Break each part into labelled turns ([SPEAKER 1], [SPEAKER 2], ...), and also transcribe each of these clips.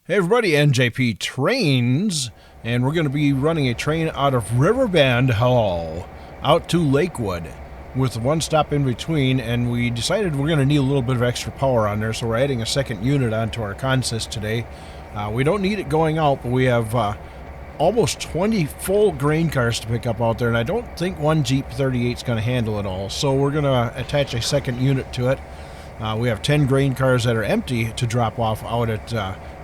[SPEAKER 1] Hey everybody, NJP Trainz, and we're going to be running a train out of Riverbend Hall out to Lakewood with one stop in between, and we decided we're going to need a little bit of extra power on there, so we're adding a second unit onto our consist today. We don't need it going out, but we have almost 20 full grain cars to pick up out there, and I don't think one Jeep 38 is going to handle it all, so we're going to attach a second unit to it. We have 10 grain cars that are empty to drop off out at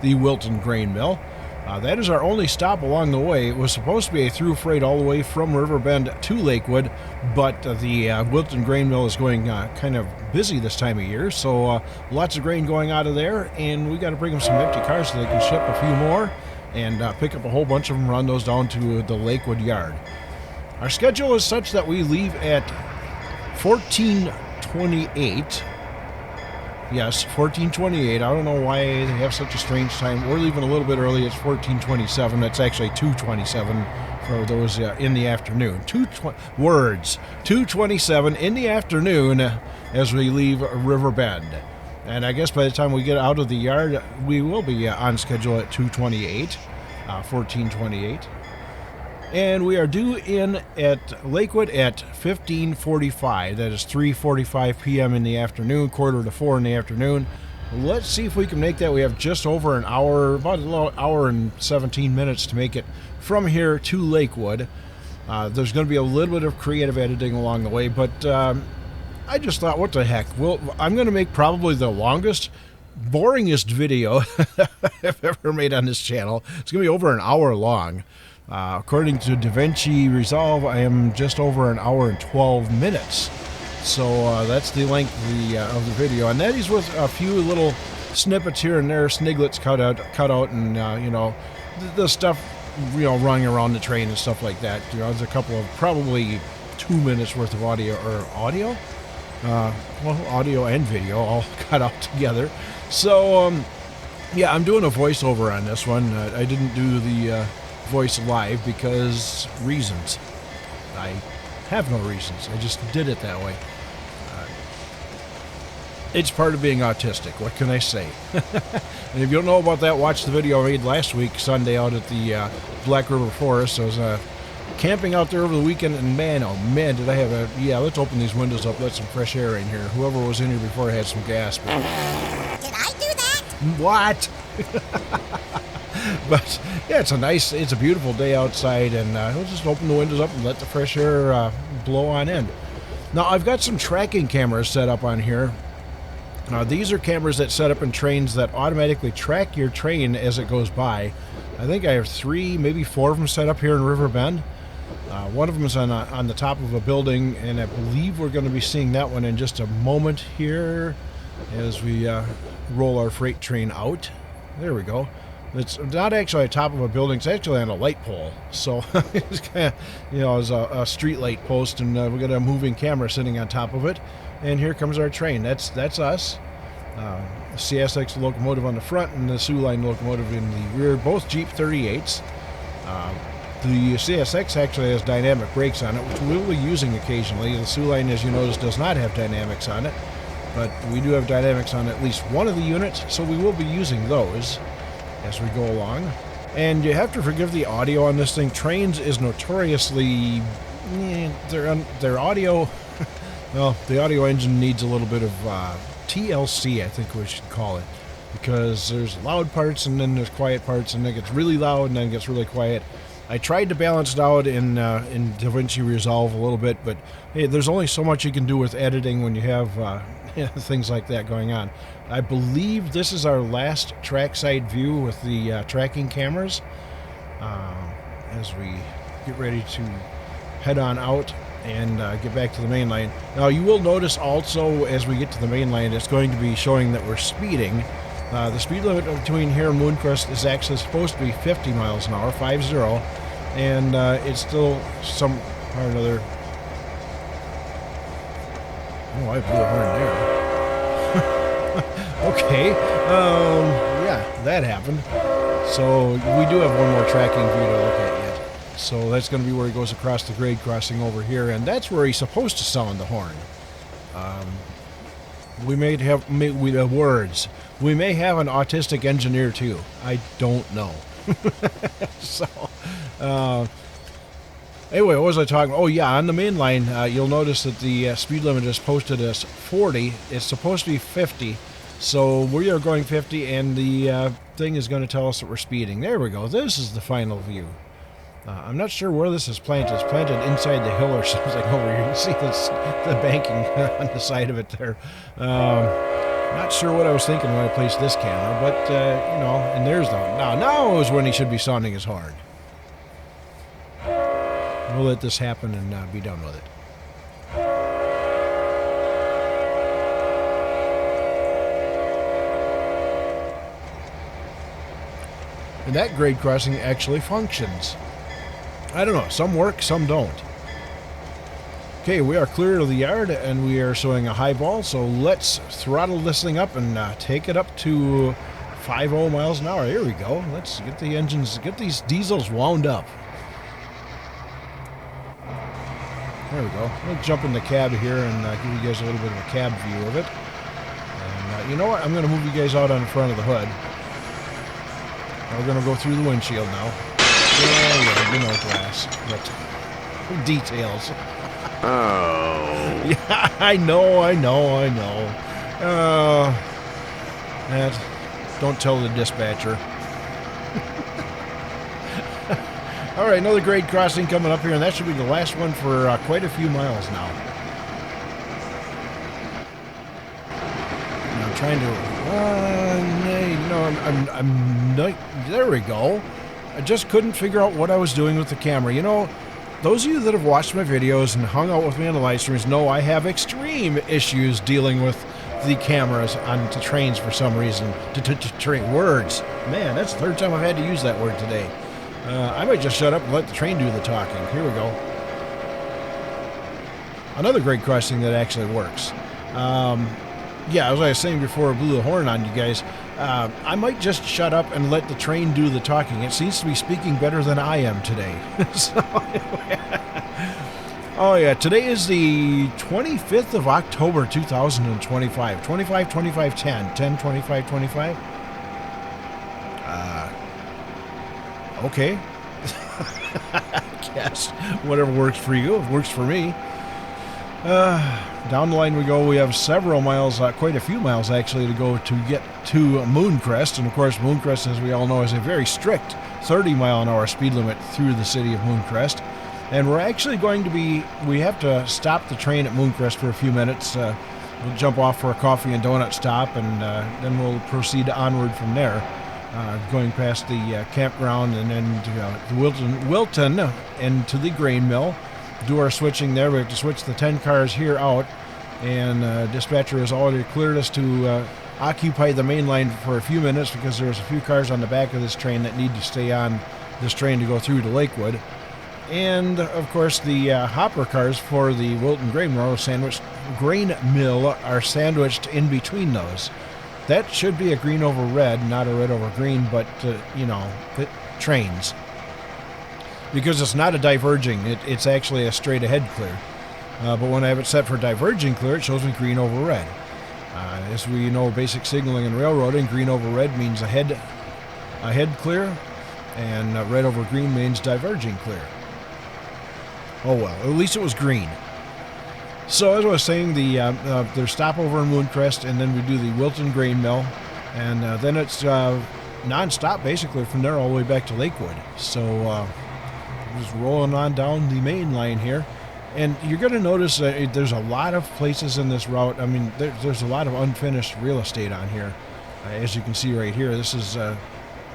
[SPEAKER 1] the Wilton Grain Mill. That is our only stop along the way. It was supposed to be a through freight all the way from Riverbend to Lakewood, but the Wilton Grain Mill is going kind of busy this time of year, so lots of grain going out of there, and we got to bring them some empty cars so they can ship a few more and pick up a whole bunch of them, run those down to the Lakewood yard. Our schedule is such that we leave at 14:28. Yes, 14:28. I don't know why they have such a strange time. We're leaving a little bit early. It's 14:27. That's actually 2:27 for those in the afternoon. 2:27 in the afternoon as we leave Riverbend. And I guess by the time we get out of the yard, we will be on schedule at 2:28, 14:28. And we are due in at Lakewood at 15:45. That is 3:45 p.m. in the afternoon, 3:45 in the afternoon. Let's see if we can make that. We have just over an hour, about an hour and 17 minutes to make it from here to Lakewood. There's going to be a little bit of creative editing along the way, but I just thought, what the heck? I'm going to make probably the longest, boringest video I've ever made on this channel. It's going to be over an hour long. According to DaVinci Resolve, I am just over an hour and 12 minutes. So that's the length of the video. And that is with a few little snippets here and there, sniglets cut out and, the stuff, running around the train and stuff like that. There's a couple of probably 2 minutes worth of audio. Audio and video all cut out together. So, yeah, I'm doing a voiceover on this one. I didn't do the voice live because reasons. I have no reasons. I just did it that way. It's part of being autistic. What can I say? And if you don't know about that, watch the video I made last week, Sunday, out at the Black River Forest. I was camping out there over the weekend, and man, oh man, did I have let's open these windows up, let some fresh air in here. Whoever was in here before had some gas. But
[SPEAKER 2] did I do that?
[SPEAKER 1] What? But yeah, it's a beautiful day outside, and we'll just open the windows up and let the fresh air blow on in. Now, I've got some tracking cameras set up on here. These are cameras that set up in trains that automatically track your train as it goes by. I think I have 3, maybe 4 of them set up here in Riverbend. One of them is on the top of a building, and I believe we're going to be seeing that one in just a moment here as we roll our freight train out. There we go. It's not actually on top of a building. It's actually on a light pole. So it's kind of, it's a street light post, and we got a moving camera sitting on top of it. And here comes our train. That's us. CSX locomotive on the front and the Sioux Line locomotive in the rear. Both Jeep 38s. The CSX actually has dynamic brakes on it, which we'll be using occasionally. The Sioux Line, as you notice, does not have dynamics on it. But we do have dynamics on at least one of the units, so we will be using those as we go along. And you have to forgive the audio on this thing. Trainz is notoriously their audio well, the audio engine needs a little bit of TLC, I think we should call it, because there's loud parts and then there's quiet parts, and then it gets really loud and then it gets really quiet. I tried to balance it out in DaVinci Resolve a little bit, but hey, there's only so much you can do with editing when you have things like that going on. I believe this is our last trackside view with the tracking cameras as we get ready to head on out and get back to the main line. Now, you will notice also as we get to the main line, it's going to be showing that we're speeding. The speed limit between here and Mooncrest is actually supposed to be 50 miles an hour, 50, and it's still some or another. Oh, I blew a horn there. Okay, yeah, that happened. So we do have one more tracking view to look at yet. So that's going to be where he goes across the grade crossing over here, and that's where he's supposed to sound the horn. We may have words. We may have an autistic engineer too. I don't know. So, anyway, what was I talking? Oh yeah, on the main line, you'll notice that the speed limit is posted as 40. It's supposed to be 50. So we are going 50, and the thing is going to tell us that we're speeding. There we go. This is the final view. I'm not sure where this is planted. It's planted inside the hill or something over here. You can see the banking on the side of it there. Not sure what I was thinking when I placed this camera, but, you know, and there's the... Now is when he should be sounding his horn. We'll let this happen and be done with it. And that grade crossing actually functions. I don't know, some work, some don't. Okay, we are clear of the yard and we are showing a high ball, so let's throttle this thing up and take it up to 50 miles an hour. Here we go. Let's get the engines, get these diesels wound up. There we go. We'll jump in the cab here and give you guys a little bit of a cab view of it. And you know what? I'm going to move you guys out on the front of the hood. We're going to go through the windshield now. Yeah, you know, glass. But details.
[SPEAKER 3] Oh.
[SPEAKER 1] Yeah, I know. Don't tell the dispatcher. All right, another grade crossing coming up here, and that should be the last one for quite a few miles now. And I'm trying to... I'm not... There we go. I just couldn't figure out what I was doing with the camera. You know, those of you that have watched my videos and hung out with me on the live streams know I have extreme issues dealing with the cameras on the Trainz for some reason. Train words. Man, that's the third time I've had to use that word today. I might just shut up and let the train do the talking. Here we go. Another grade crossing that actually works. Yeah, as I was saying before I blew the horn on you guys, I might just shut up and let the train do the talking. It seems to be speaking better than I am today. So, oh yeah, today is the 25th of October 2025. 25, 25, 10. 10, 25, 25. Okay. I guess whatever works for you, it works for me. Down the line we go. We have several miles, quite a few miles actually, to go to get to Mooncrest. And of course, Mooncrest, as we all know, is a very strict 30-mile-an-hour speed limit through the city of Mooncrest. And we're actually going to be, we have to stop the train at Mooncrest for a few minutes. We'll jump off for a coffee and donut stop, and then we'll proceed onward from there, going past the campground and then to Wilton and to the grain mill. Do our switching there. We have to switch the 10 cars here out, and dispatcher has already cleared us to occupy the main line for a few minutes because there's a few cars on the back of this train that need to stay on this train to go through to Lakewood. And of course the hopper cars for the Wilton Grain Mill are sandwiched in between those. That should be a green over red, not a red over green, but you know, it Trainz. Because it's not a diverging, it's actually a straight ahead clear. But when I have it set for diverging clear, it shows me green over red. As we know, basic signaling and railroading, green over red means ahead clear, and red over green means diverging clear. Oh well, at least it was green. So as I was saying, there's stopover in Mooncrest, and then we do the Wilton Grain Mill, and then it's non-stop basically from there all the way back to Lakewood. So just rolling on down the main line here, and you're going to notice there's a lot of places in this route. I mean, there's a lot of unfinished real estate on here, as you can see right here. This is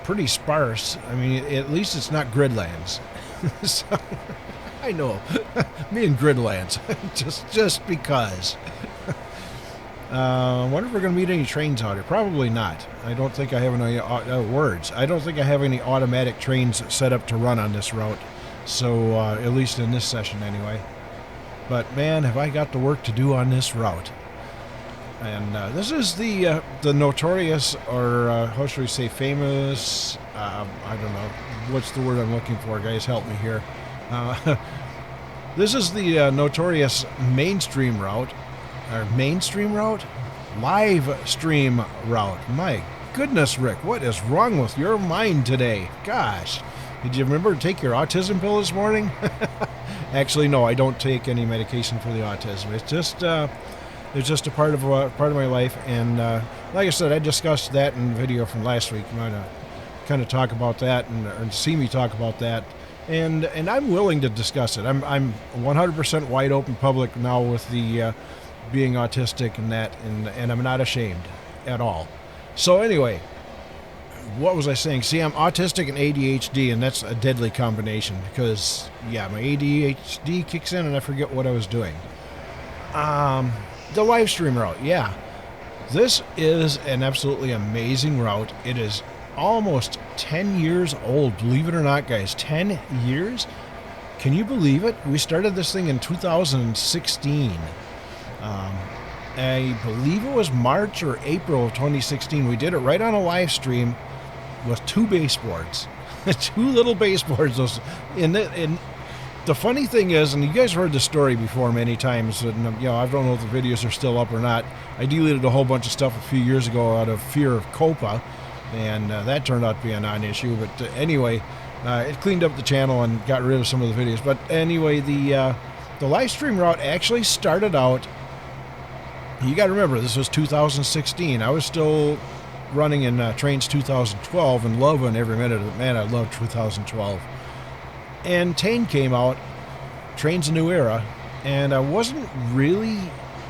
[SPEAKER 1] pretty sparse. I mean, at least it's not gridlands. So, I know, me and gridlands, just because. I wonder if we're going to meet any trains out here. Probably not. I don't think I have any words. I don't think I have any automatic trains set up to run on this route. So, at least in this session anyway. But man, have I got the work to do on this route. And this is the notorious, or how should we say, famous, I don't know, what's the word I'm looking for, guys, help me here. This is the notorious mainstream route, or mainstream route? live stream route. My goodness, Rick, what is wrong with your mind today? Gosh, did you remember to take your autism pill this morning? Actually, no, I don't take any medication for the autism. It's just a part of my life, and like I said, I discussed that in the video from last week. You might kind of talk about that and see me talk about that, and I'm willing to discuss it. I'm 100% wide open public now with the being autistic and that, and I'm not ashamed at all. So anyway, what was I saying? See, I'm autistic and ADHD, and that's a deadly combination because, yeah, my ADHD kicks in and I forget what I was doing. The live stream route, yeah. This is an absolutely amazing route. It is almost 10 years old, believe it or not, guys. 10 years? Can you believe it? We started this thing in 2016. I believe it was March or April of 2016. We did it right on a live stream with 2 baseboards. 2 little baseboards. And the funny thing is, and you guys heard the story before many times, and I don't know if the videos are still up or not. I deleted a whole bunch of stuff a few years ago out of fear of COPA, and that turned out to be a non-issue. But anyway, it cleaned up the channel and got rid of some of the videos. But anyway, the live stream route actually started out. You got to remember, this was 2016. I was still running in Trainz 2012 and loving every minute of it. Man, I loved 2012. And Tane came out, Trainz a New Era, and I wasn't really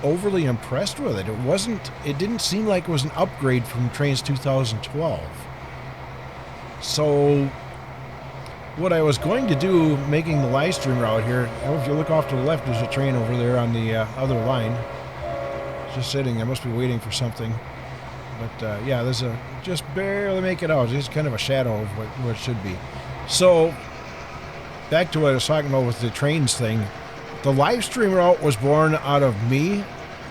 [SPEAKER 1] overly impressed with it. It didn't seem like it was an upgrade from Trainz 2012. So what I was going to do, making the live stream route here, if you look off to the left, there's a train over there on the other line. Just sitting, I must be waiting for something. But yeah, there's just barely make it out. It's kind of a shadow of what it should be. So back to what I was talking about with the Trainz thing. The live stream route was born out of me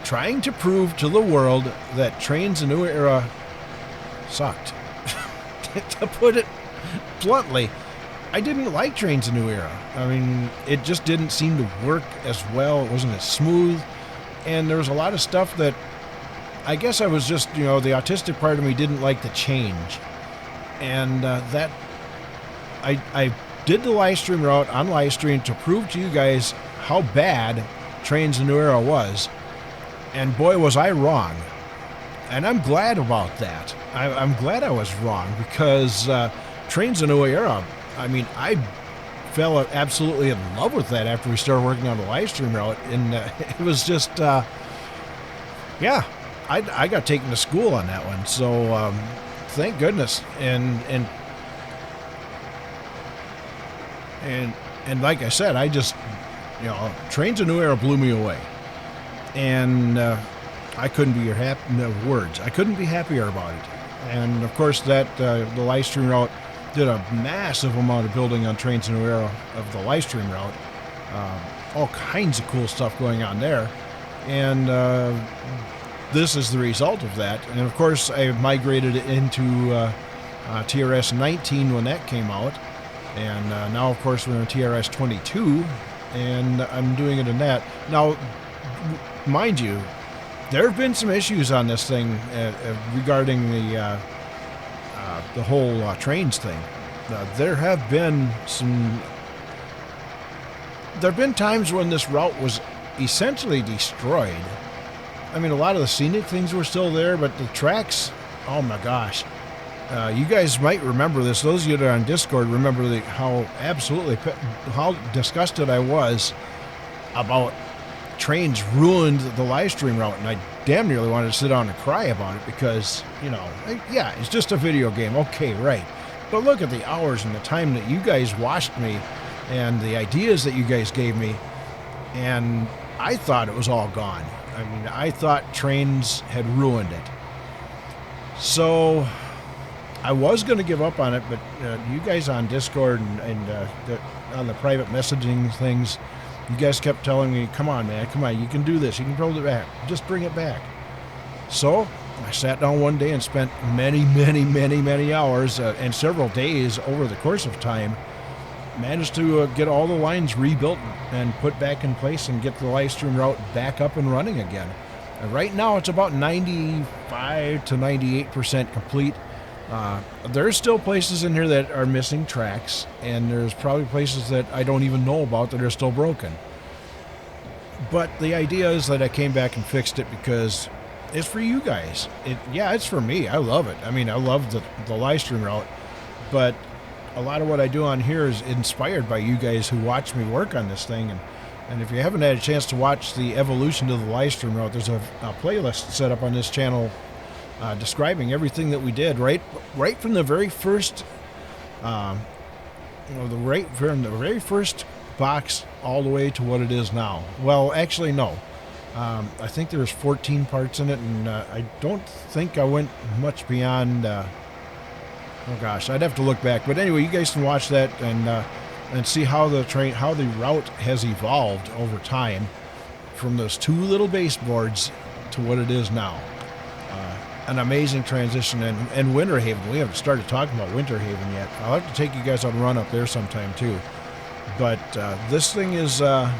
[SPEAKER 1] trying to prove to the world that Trainz a New Era sucked. To put it bluntly, I didn't like Trainz a New Era. I mean, it just didn't seem to work as well. It wasn't as smooth. And there was a lot of stuff that I guess I was just, the autistic part of me didn't like the change. And that I did the live stream route on live stream to prove to you guys how bad Trainz a New Era was. And boy, was I wrong. And I'm glad about that. I'm glad I was wrong because Trainz a New Era, I mean, I fell absolutely in love with that after we started working on the live stream route. And it was just, yeah, I got taken to school on that one. So thank goodness. And like I said, I just, Trainz a New Era blew me away. And I couldn't be I couldn't be happier about it. And of course that the live stream route did a massive amount of building on Trainz a New Era of the live stream route. All kinds of cool stuff going on there. And this is the result of that. And of course I migrated into TRS 19 when that came out. And now, of course, we're in TRS 22, and I'm doing it in that. Now, mind you, there have been some issues on this thing regarding the whole Trainz thing. There have been times when this route was essentially destroyed. I mean, a lot of the scenic things were still there, but the tracks, oh my gosh. You guys might remember this. Those of you that are on Discord remember how disgusted I was about Trainz ruined the live stream route, and I damn nearly wanted to sit down and cry about it because, yeah, it's just a video game. Okay, right. But look at the hours and the time that you guys watched me and the ideas that you guys gave me, and I thought it was all gone. I mean, I thought Trainz had ruined it. So I was going to give up on it, but you guys on Discord and on the private messaging things, you guys kept telling me, come on, man, come on, you can do this, you can build it back, just bring it back. So I sat down one day and spent many hours and several days over the course of time, managed to get all the lines rebuilt and put back in place and get the live stream route back up and running again. Right now, it's about 95 to 98% complete. There's still places in here that are missing tracks, and there's probably places that I don't even know about that are still broken. But the idea is that I came back and fixed it because it's for you guys. It's for me. I love it. I mean, I love the live stream route, but a lot of what I do on here is inspired by you guys who watch me work on this thing. And if you haven't had a chance to watch the evolution of the live stream route, there's a playlist set up on this channel describing everything that we did right from the very first, from the very first box all the way to what it is now. Well, actually, no. I think there's 14 parts in it, and I don't think I went much beyond. Oh gosh, I'd have to look back. But anyway, you guys can watch that and see how the route has evolved over time, from those 2 little baseboards to what it is now. An amazing transition. And Winter Haven, we haven't started talking about Winter Haven yet. I'll have to take you guys on a run up there sometime too. But this thing is to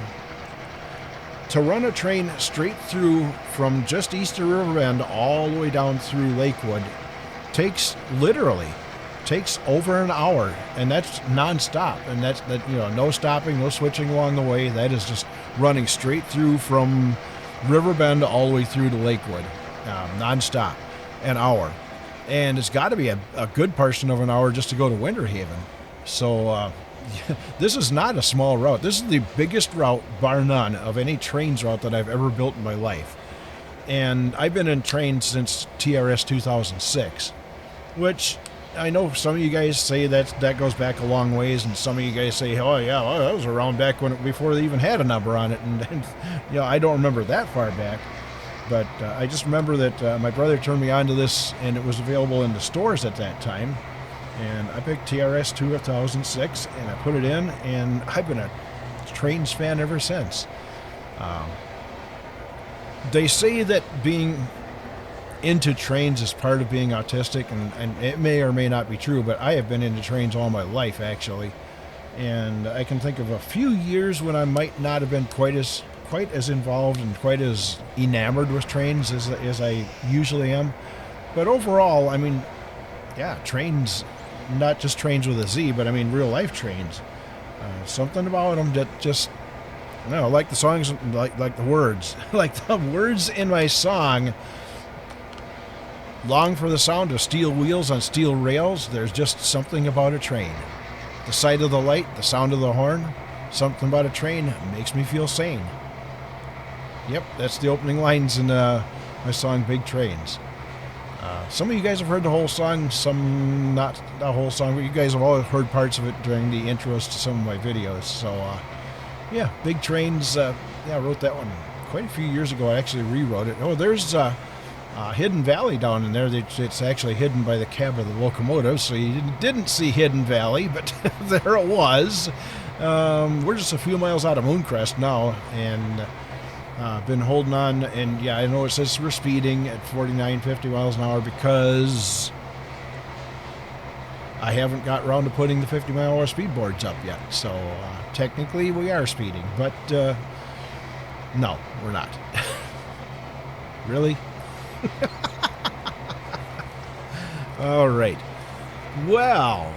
[SPEAKER 1] run a train straight through from just east of Riverbend all the way down through Lakewood takes over an hour, and that's nonstop. And that's no stopping, no switching along the way. That is just running straight through from Riverbend all the way through to Lakewood, nonstop, an hour. And it's got to be a good portion of an hour just to go to Winter Haven. So this is not a small route. This is the biggest route, bar none, of any Trainz route that I've ever built in my life. And I've been in Trainz since TRS 2006, which I know some of you guys say that goes back a long ways, and some of you guys say, oh yeah, well, that was around back before they even had a number on it, and I don't remember that far back, but I just remember that my brother turned me on to this, and it was available in the stores at that time, and I picked TRS 2006, and I put it in, and I've been a Trainz fan ever since. They say that being into Trainz is part of being autistic, and it may or may not be true, but I have been into Trainz all my life, actually. And I can think of a few years when I might not have been quite as involved and quite as enamored with Trainz as I usually am. But overall, I mean, yeah, Trainz, not just Trainz with a Z, but I mean real life Trainz. Something about them that just, I don't know, like the songs, like the words, like the words in my song. Long for the sound of steel wheels on steel rails, there's just something about a train. The sight of the light, the sound of the horn, something about a train makes me feel sane. Yep, that's the opening lines in my song Big Trainz. Some of you guys have heard the whole song, some not the whole song, but you guys have all heard parts of it during the intros to some of my videos. So, yeah, Big Trainz, I wrote that one quite a few years ago. I actually rewrote it. Oh, there's Hidden Valley down in there. It's actually hidden by the cab of the locomotive, so you didn't see Hidden Valley, but there it was. We're just a few miles out of Mooncrest now, and been holding on. And yeah, I know it says we're speeding at 49, 50 miles an hour because I haven't got around to putting the 50-mile-an-hour speed boards up yet. So technically we are speeding, but no, we're not. Really? All right. Well,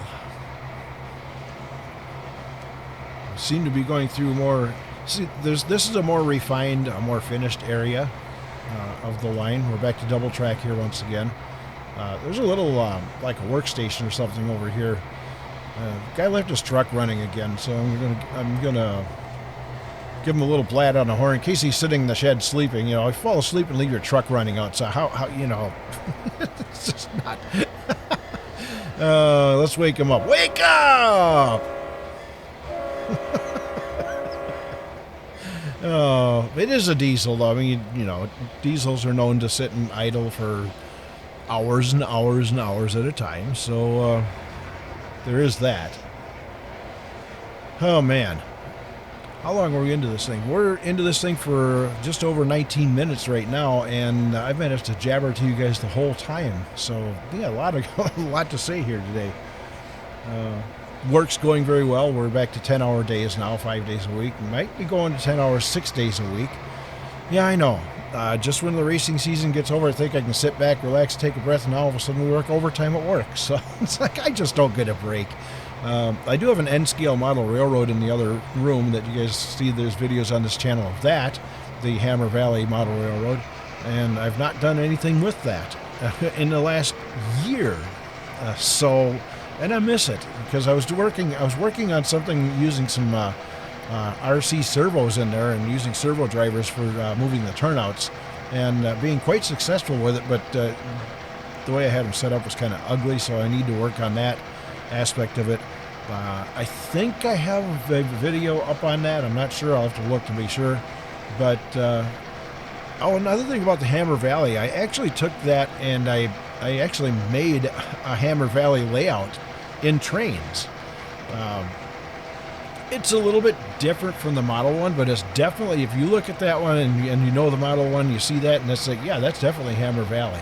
[SPEAKER 1] seem to be going through more. See, this is a more refined, a more finished area of the line. We're back to double track here once again. There's a little like a workstation or something over here. Guy left his truck running again, so I'm gonna give him a little blat on the horn in case he's sitting in the shed sleeping. You know, if you fall asleep and leave your truck running outside, how you know? It's just not. Let's wake him up. Wake up! Oh, it is a diesel, though. I mean, you know, diesels are known to sit and idle for hours and hours and hours at a time. So there is that. Oh man. How long are we into this thing? We're into this thing for just over 19 minutes right now, and I've managed to jabber to you guys the whole time. So, yeah, a lot to say here today. Work's going very well. We're back to 10-hour days now, 5 days a week. We might be going to 10 hours, 6 days a week. Yeah, I know. just when the racing season gets over, I think I can sit back, relax, take a breath, and all of a sudden we work overtime at work. So it's like I just don't get a break. I do have an N-scale model railroad in the other room that you guys see. There's videos on this channel of that, the Hammer Valley model railroad, and I've not done anything with that in the last year. And I miss it because I was working on something using some RC servos in there and using servo drivers for moving the turnouts, and being quite successful with it. But the way I had them set up was kind of ugly, so I need to work on that aspect of it. I think I have a video up on that. I'm not sure. I'll have to look to be sure. But another thing about the Hammer Valley, I actually took that and I actually made a Hammer Valley layout in Trainz. It's a little bit different from the model one, but it's definitely, if you look at that one and you know the model one, you see that, and it's like, yeah, that's definitely Hammer Valley.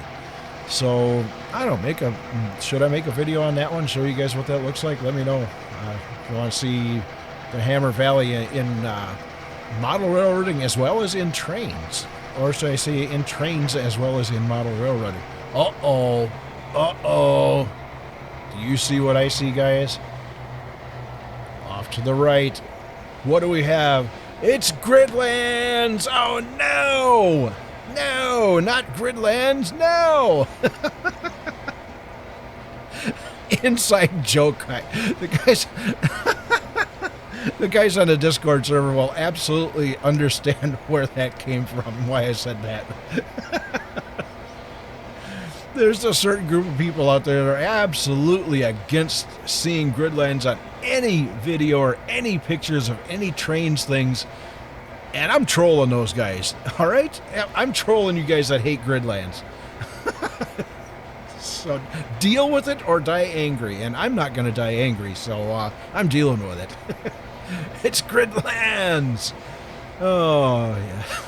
[SPEAKER 1] So I don't know, should I make a video on that one, show you guys what that looks like? Let me know if you want to see the Hammer Valley in model railroading as well as in Trainz, or should I say in Trainz as well as in model railroading. Do you see what I see, guys? Off to the right, what do we have? It's Gridlands! Oh no! No, not Gridlands, no! Inside joke. The guys on the Discord server will absolutely understand where that came from, why I said that. There's a certain group of people out there that are absolutely against seeing Gridlands on any video or any pictures of any Trainz things. And I'm trolling those guys, all right? I'm trolling you guys that hate Gridlands. So deal with it or die angry. And I'm not going to die angry, so I'm dealing with it. It's Gridlands. Oh,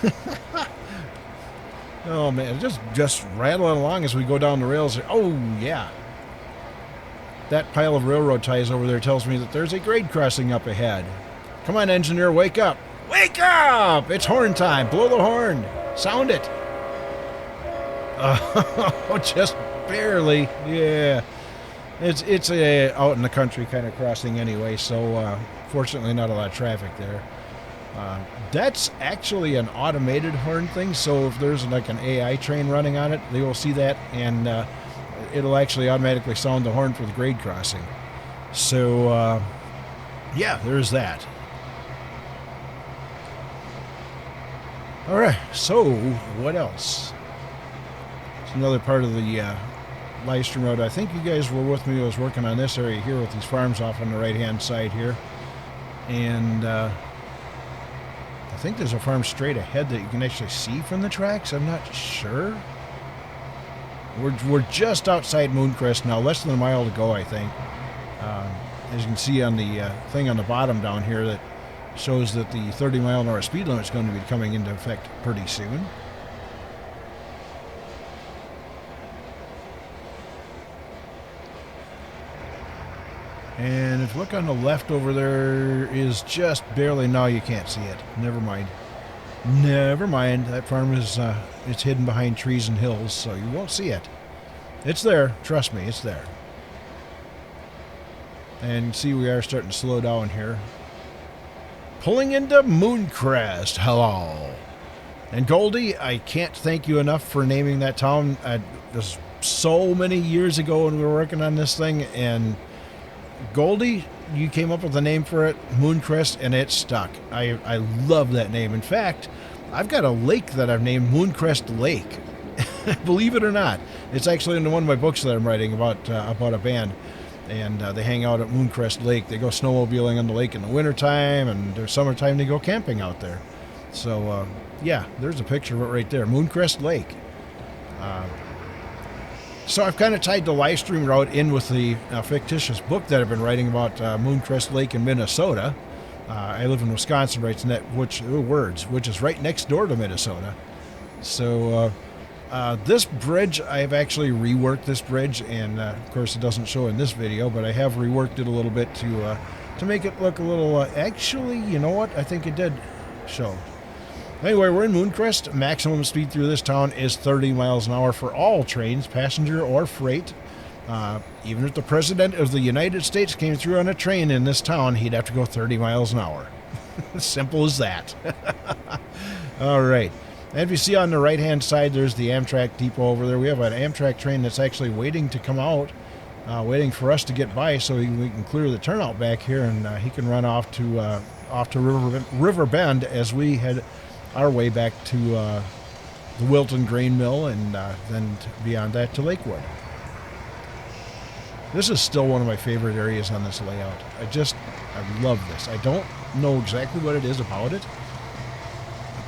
[SPEAKER 1] yeah. Oh, man, just rattling along as we go down the rails. Oh, yeah. That pile of railroad ties over there tells me that there's a grade crossing up ahead. Come on, engineer, wake up. Wake up! It's horn time. Blow the horn. Sound it. Oh, just barely. Yeah. It's a out in the country kind of crossing anyway, so fortunately not a lot of traffic there. That's actually an automated horn thing, so if there's like an AI train running on it, they will see that, and it'll actually automatically sound the horn for the grade crossing. So, yeah, there's that. All right, so what else? It's another part of the live stream road. I think you guys were with me. I was working on this area here with these farms off on the right-hand side here. And I think there's a farm straight ahead that you can actually see from the tracks. I'm not sure. We're just outside Mooncrest now, less than a mile to go, I think. As you can see on the thing on the bottom down here that shows that the 30-mile-an-hour speed limit is going to be coming into effect pretty soon. And if you look on the left over there is just barely, no, you can't see it. Never mind. Never mind. That farm is it's hidden behind trees and hills, so you won't see it. It's there. Trust me, it's there. And see, we are starting to slow down here. Pulling into Mooncrest. Hello. And Goldie, I can't thank you enough for naming that town. This was so many years ago when we were working on this thing, and Goldie, you came up with a name for it, Mooncrest, and it stuck. I love that name. In fact, I've got a lake that I've named Mooncrest Lake. Believe it or not. It's actually in one of my books that I'm writing about a band. And they hang out at Mooncrest Lake. They go snowmobiling on the lake in the wintertime, and their summertime they go camping out there. So, yeah, there's a picture of it right there, Mooncrest Lake. So I've kind of tied the live stream route in with the fictitious book that I've been writing about Mooncrest Lake in Minnesota. I live in Wisconsin, right, which is right next door to Minnesota. So this bridge, I've actually reworked this bridge, and of course it doesn't show in this video, but I have reworked it a little bit to make it look a little. Actually, you know what? I think it did show. Anyway, we're in Mooncrest. Maximum speed through this town is 30 miles an hour for all trains, passenger or freight. Even if the President of the United States came through on a train in this town, he'd have to go 30 miles an hour. Simple as that. All right. And if you see on the right-hand side, there's the Amtrak depot over there. We have an Amtrak train that's actually waiting to come out, waiting for us to get by so we can clear the turnout back here, and he can run off to River Bend as we head our way back to the Wilton Grain Mill, and then beyond that to Lakewood. This is still one of my favorite areas on this layout. I love this. I don't know exactly what it is about it,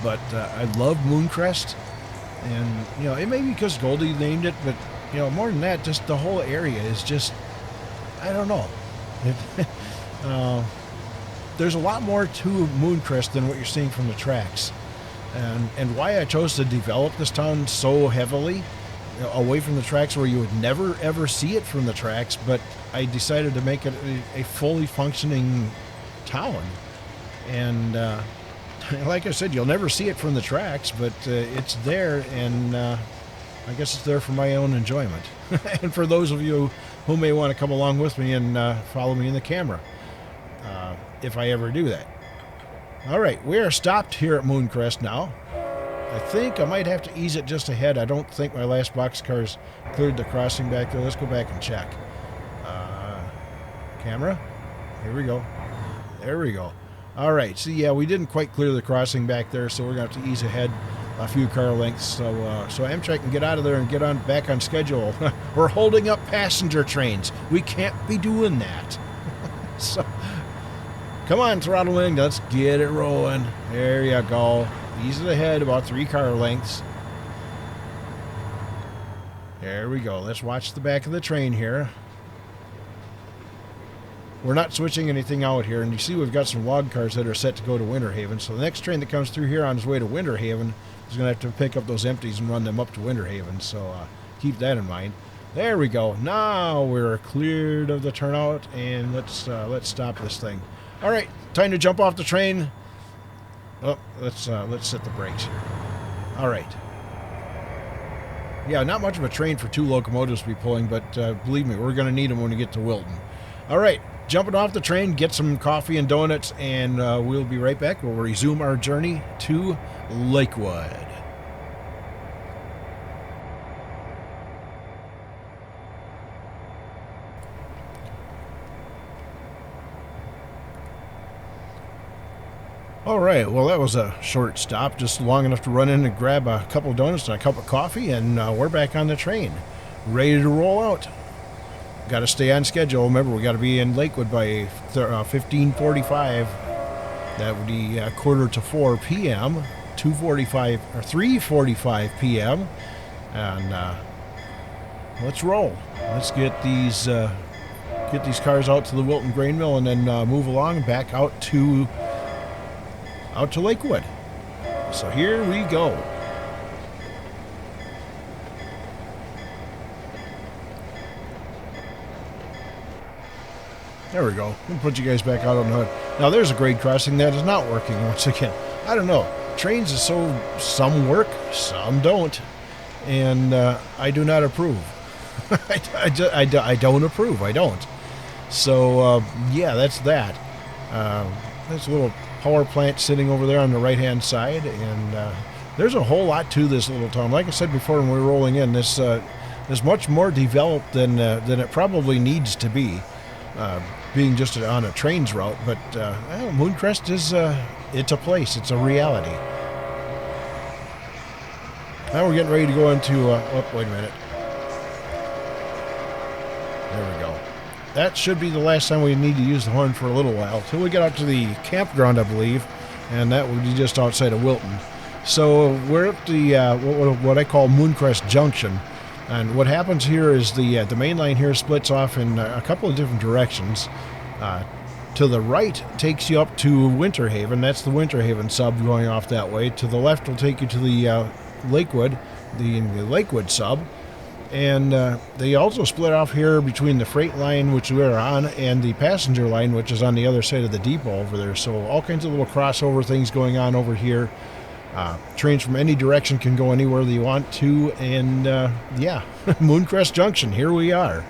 [SPEAKER 1] but I love Mooncrest, and it may be because Goldie named it, but more than that, just the whole area is just, I don't know. There's a lot more to Mooncrest than what you're seeing from the tracks, and why I chose to develop this town so heavily away from the tracks, where you would never ever see it from the tracks, but I decided to make it a fully functioning town. And like I said, you'll never see it from the tracks, but it's there, and I guess it's there for my own enjoyment. And for those of you who may want to come along with me and follow me in the camera, if I ever do that. All right, we are stopped here at Mooncrest now. I think I might have to ease it just ahead. I don't think my last boxcar's cleared the crossing back there. Let's go back and check. Camera. Here we go. There we go. All right. So, yeah, we didn't quite clear the crossing back there, so we're going to have to ease ahead a few car lengths so Amtrak can get out of there and get back on schedule. We're holding up passenger trains. We can't be doing that. So, come on, throttle in. Let's get it rolling. There you go. Ease it ahead about 3 car lengths. There we go. Let's watch the back of the train here. We're not switching anything out here, and you see we've got some log cars that are set to go to Winter Haven. So the next train that comes through here on his way to Winter Haven is going to have to pick up those empties and run them up to Winter Haven. So keep that in mind. There we go. Now we're cleared of the turnout, and let's stop this thing. All right, time to jump off the train. Oh, let's set the brakes here. All right. Yeah, not much of a train for 2 locomotives to be pulling, but believe me, we're going to need them when we get to Wilton. All right, jumping off the train, get some coffee and donuts, and we'll be right back. We'll resume our journey to Lakewood. All right, well, that was a short stop, just long enough to run in and grab a couple of donuts and a cup of coffee, and we're back on the train, ready to roll out. Got to stay on schedule. Remember, we got to be in Lakewood by 15:45. That would be 3:45 p.m., 2:45 or 3:45 p.m., and let's roll. Let's get these cars out to the Wilton Grain Mill, and then move along back out to Lakewood. So here we go. There we go. We'll put you guys back out on the hood. Now there's a grade crossing that is not working once again. I don't know. Trains is so, some work, some don't. And I do not approve. I don't approve. I don't. So, yeah, that's that. There's a little power plant sitting over there on the right-hand side, and there's a whole lot to this little town. Like I said before when we were rolling in, this is much more developed than it probably needs to be, being just on a Trainz route. But Mooncrest is it's a place. It's a reality. Now we're getting ready to go into. Wait a minute. There we go. That should be the last time we need to use the horn for a little while, till we get out to the campground, I believe, and that would be just outside of Wilton. So we're at the what I call Mooncrest Junction, and what happens here is the main line here splits off in a couple of different directions. To the right takes you up to Winter Haven. That's the Winter Haven sub going off that way. To the left will take you to the Lakewood, the Lakewood sub. And they also split off here between the freight line, which we're on, and the passenger line, which is on the other side of the depot over there. So all kinds of little crossover things going on over here. Trains from any direction can go anywhere they want to, and yeah, Mooncrest Junction, here we are.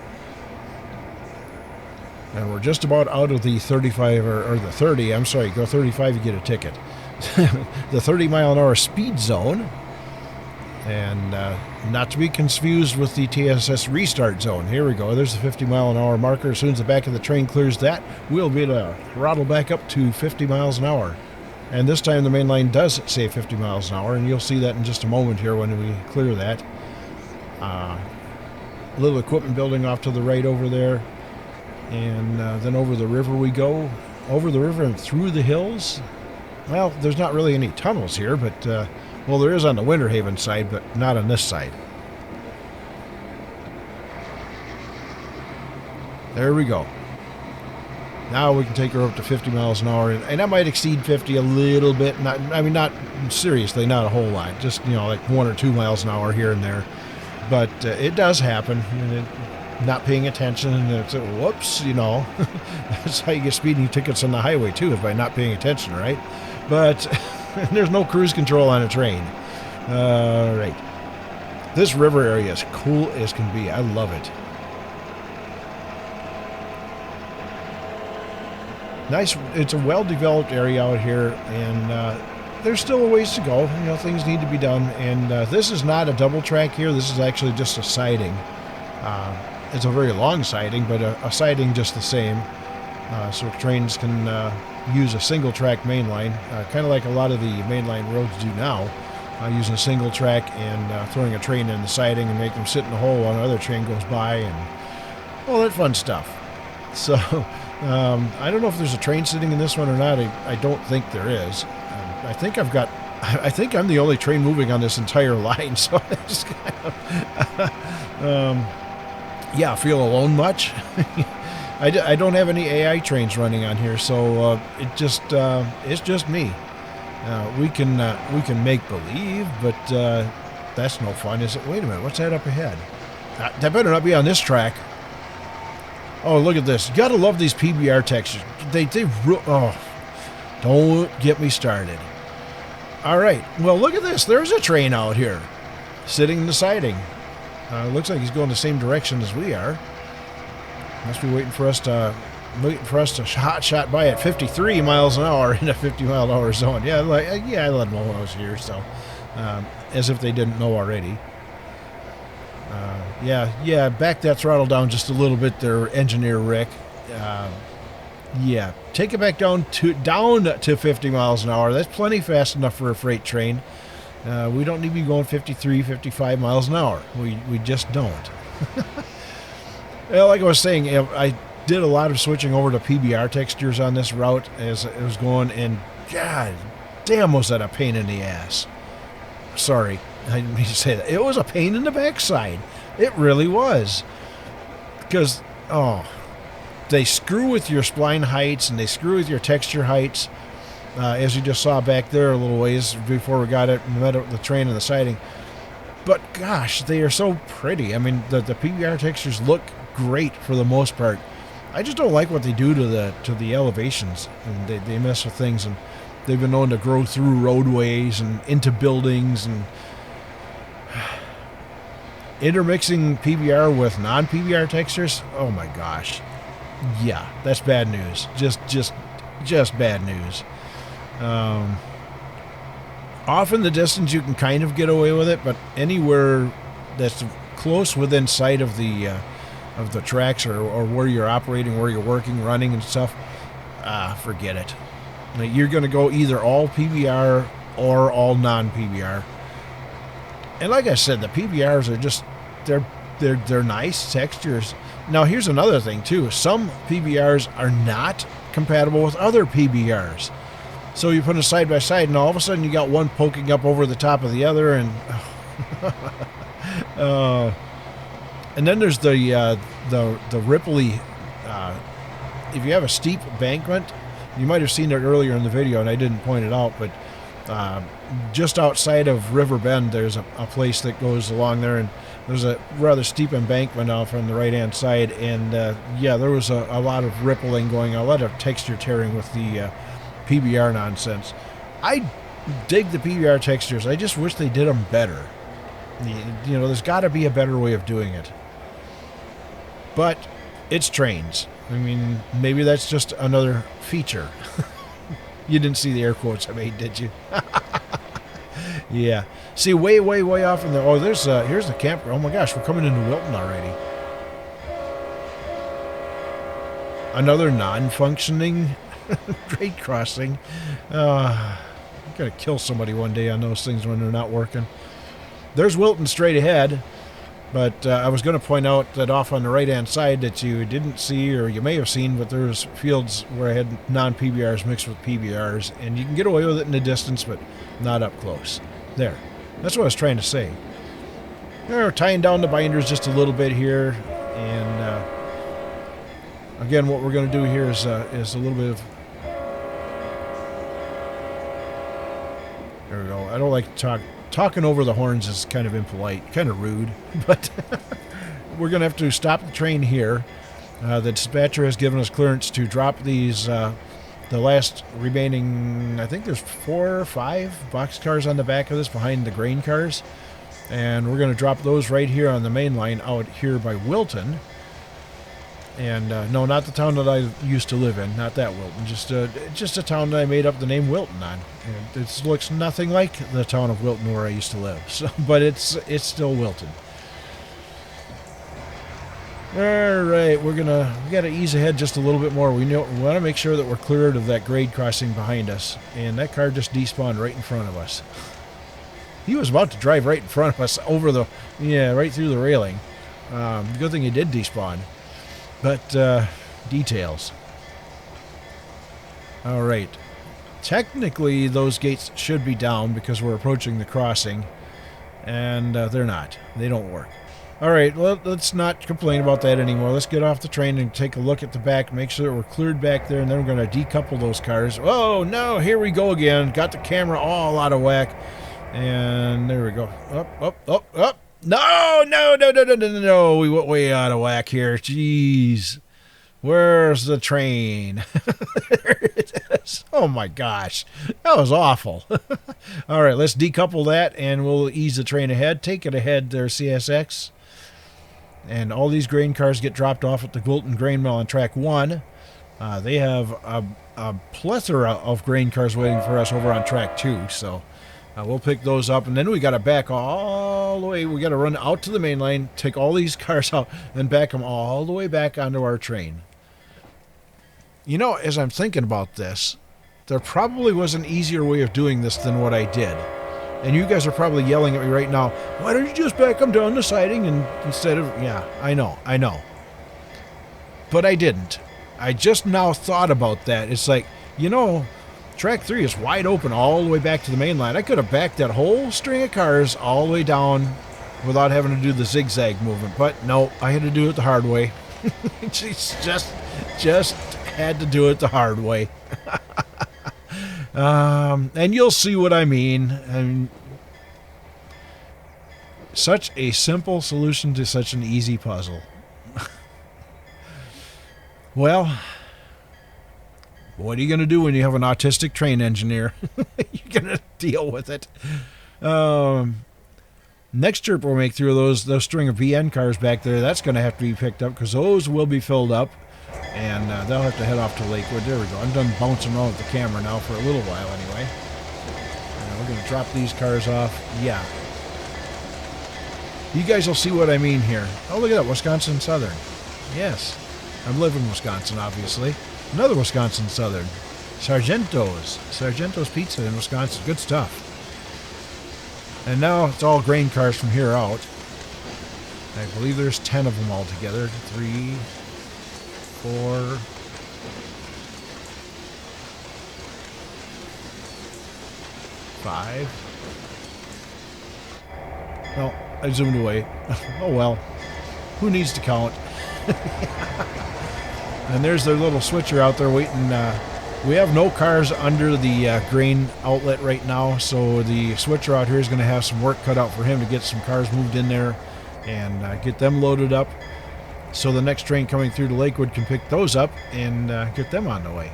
[SPEAKER 1] And we're just about out of the 35, or the 30, I'm sorry, go 35, you get a ticket. The 30 mile an hour speed zone, and not to be confused with the TSS restart zone. Here we go, there's the 50 mile an hour marker. As soon as the back of the train clears that, we'll be able to throttle back up to 50 miles an hour. And this time the main line does say 50 miles an hour, and you'll see that in just a moment here when we clear that. Little equipment building off to the right over there. And then over the river we go, over the river and through the hills. Well, there's not really any tunnels here, but, well, there is on the Winter Haven side, but not on this side. There we go. Now we can take her up to 50 miles an hour, and that might exceed 50 a little bit. Not, I mean, not seriously, not a whole lot. Just, you know, like 1 or 2 miles an hour here and there. But it does happen. And not paying attention, and it's whoops, you know. That's how you get speeding tickets on the highway too, is by not paying attention, right? But there's no cruise control on a train. Right. This river area is cool as can be. I love it. Nice. It's a well-developed area out here, and there's still a ways to go. You know, things need to be done, and this is not a double track here. This is actually just a siding. It's a very long siding, but a siding just the same. So trains can use a single track main line, kind of like a lot of the mainline roads do now, using a single track and throwing a train in the siding and make them sit in the hole while another train goes by, and all that fun stuff. So I don't know if there's a train sitting in this one or not. I don't think there is. I think I'm the only train moving on this entire line, so I just kind of yeah, feel alone much. I don't have any AI trains running on here, so it's just me. We can make believe, but that's no fun, is it? Wait a minute, what's that up ahead? That better not be on this track. Oh, look at this! You gotta love these PBR textures. Oh, don't get me started. All right, well, look at this. There's a train out here, sitting in the siding. Looks like he's going the same direction as we are. Must be waiting for us to hot shot by at 53 miles an hour in a 50 mile an hour zone. Yeah, I let them know when I was here. So, as if they didn't know already. Yeah, back that throttle down just a little bit there, Engineer Rick. Yeah, take it back down to 50 miles an hour. That's plenty fast enough for a freight train. We don't need to be going 53, 55 miles an hour. We just don't. Well, like I was saying, I did a lot of switching over to PBR textures on this route as it was going, and God damn, was that a pain in the ass. Sorry, I didn't mean to say that. It was a pain in the backside. It really was. Because, they screw with your spline heights, and they screw with your texture heights. As you just saw back there a little ways before we got it and met up with the train and the siding. But gosh, they are so pretty. I mean, the PBR textures look great for the most part. I just don't like what they do to the elevations, and they mess with things, and they've been known to grow through roadways and into buildings, and intermixing PBR with non-PBR textures. Oh my gosh, yeah, that's bad news. Just bad news. Off in the distance you can kind of get away with it, but anywhere that's close within sight of the tracks or where you're operating, where you're working, running and stuff, forget it. You're going to go either all PBR or all non-PBR. And like I said, the PBRs are just they're nice textures. Now here's another thing too. Some PBRs are not compatible with other PBRs. So you put them side by side, and all of a sudden you got one poking up over the top of the other, and and then there's the ripply. If you have a steep embankment, you might have seen it earlier in the video, and I didn't point it out, but just outside of River Bend, there's a place that goes along there, and there's a rather steep embankment off on the right-hand side, and yeah, there was a lot of rippling going on, a lot of texture tearing with the PBR nonsense. I dig the PBR textures. I just wish they did them better. You know, there's got to be a better way of doing it. But it's Trainz. I mean, maybe that's just another feature. You didn't see the air quotes I made, did you? Yeah. See, way off in there. Oh, here's the campground. Oh my gosh, we're coming into Wilton already. Another non-functioning grade crossing. I'm gonna kill somebody one day on those things when they're not working. There's Wilton straight ahead, but I was going to point out that off on the right-hand side that you didn't see, or you may have seen, but there's fields where I had non-PBRs mixed with PBRs, and you can get away with it in the distance, but not up close. There. That's what I was trying to say. We're tying down the binders just a little bit here, and again, what we're going to do here is a little bit of... There we go. I don't like to talk... Talking over the horns is kind of impolite, kind of rude, but we're going to have to stop the train here. The dispatcher has given us clearance to drop these, the last remaining, I think there's 4 or 5 boxcars on the back of this behind the grain cars. And we're going to drop those right here on the main line out here by Wilton. And no, not the town that I used to live in, not that Wilton, just a town that I made up the name Wilton on. And it looks nothing like the town of Wilton where I used to live, so, but it's still Wilton. All right, we got to ease ahead just a little bit more. We want to make sure that we're cleared of that grade crossing behind us, and that car just despawned right in front of us. He was about to drive right in front of us over the, right through the railing. Good thing he did despawn. But, details. All right. Technically, those gates should be down because we're approaching the crossing. And they're not. They don't work. All right, well, let's not complain about that anymore. Let's get off the train and take a look at the back, make sure that we're cleared back there, and then we're going to decouple those cars. Oh, no, here we go again. Got the camera all out of whack. And there we go. Up. No. We went way out of whack here. Jeez. Where's the train? There it is. Oh, my gosh. That was awful. All right, let's decouple that, and we'll ease the train ahead. Take it ahead there, CSX. And all these grain cars get dropped off at the Wilton Grain Mill on track 1. They have a plethora of grain cars waiting for us over on track 2, so... we'll pick those up, and then we got to back all the way. We got to run out to the main line, take all these cars out, and back them all the way back onto our train. You know, as I'm thinking about this, there probably was an easier way of doing this than what I did. And you guys are probably yelling at me right now, why don't you just back them down the siding and instead of... Yeah, I know. But I didn't. I just now thought about that. It's like, you know... Track 3 is wide open all the way back to the main line. I could have backed that whole string of cars all the way down without having to do the zigzag movement. But no, I had to do it the hard way. just had to do it the hard way. And you'll see what I mean. Such a simple solution to such an easy puzzle. Well... What are you going to do when you have an autistic train engineer? You're going to deal with it. Next trip we'll make through those string of VN cars back there, that's going to have to be picked up because those will be filled up. And they'll have to head off to Lakewood. There we go. I'm done bouncing around with the camera now for a little while anyway. We're going to drop these cars off. Yeah. You guys will see what I mean here. Oh, look at that. Wisconsin Southern. Yes. I live in Wisconsin, obviously. Another Wisconsin Southern. Sargento's Pizza in Wisconsin. Good stuff. And now it's all grain cars from here out. I believe there's 10 of them all together. 3, 4... 5. No, I zoomed away. Oh well. Who needs to count? And there's their little switcher out there waiting. We have no cars under the grain outlet right now, so the switcher out here is going to have some work cut out for him to get some cars moved in there and get them loaded up so the next train coming through to Lakewood can pick those up and get them on the way.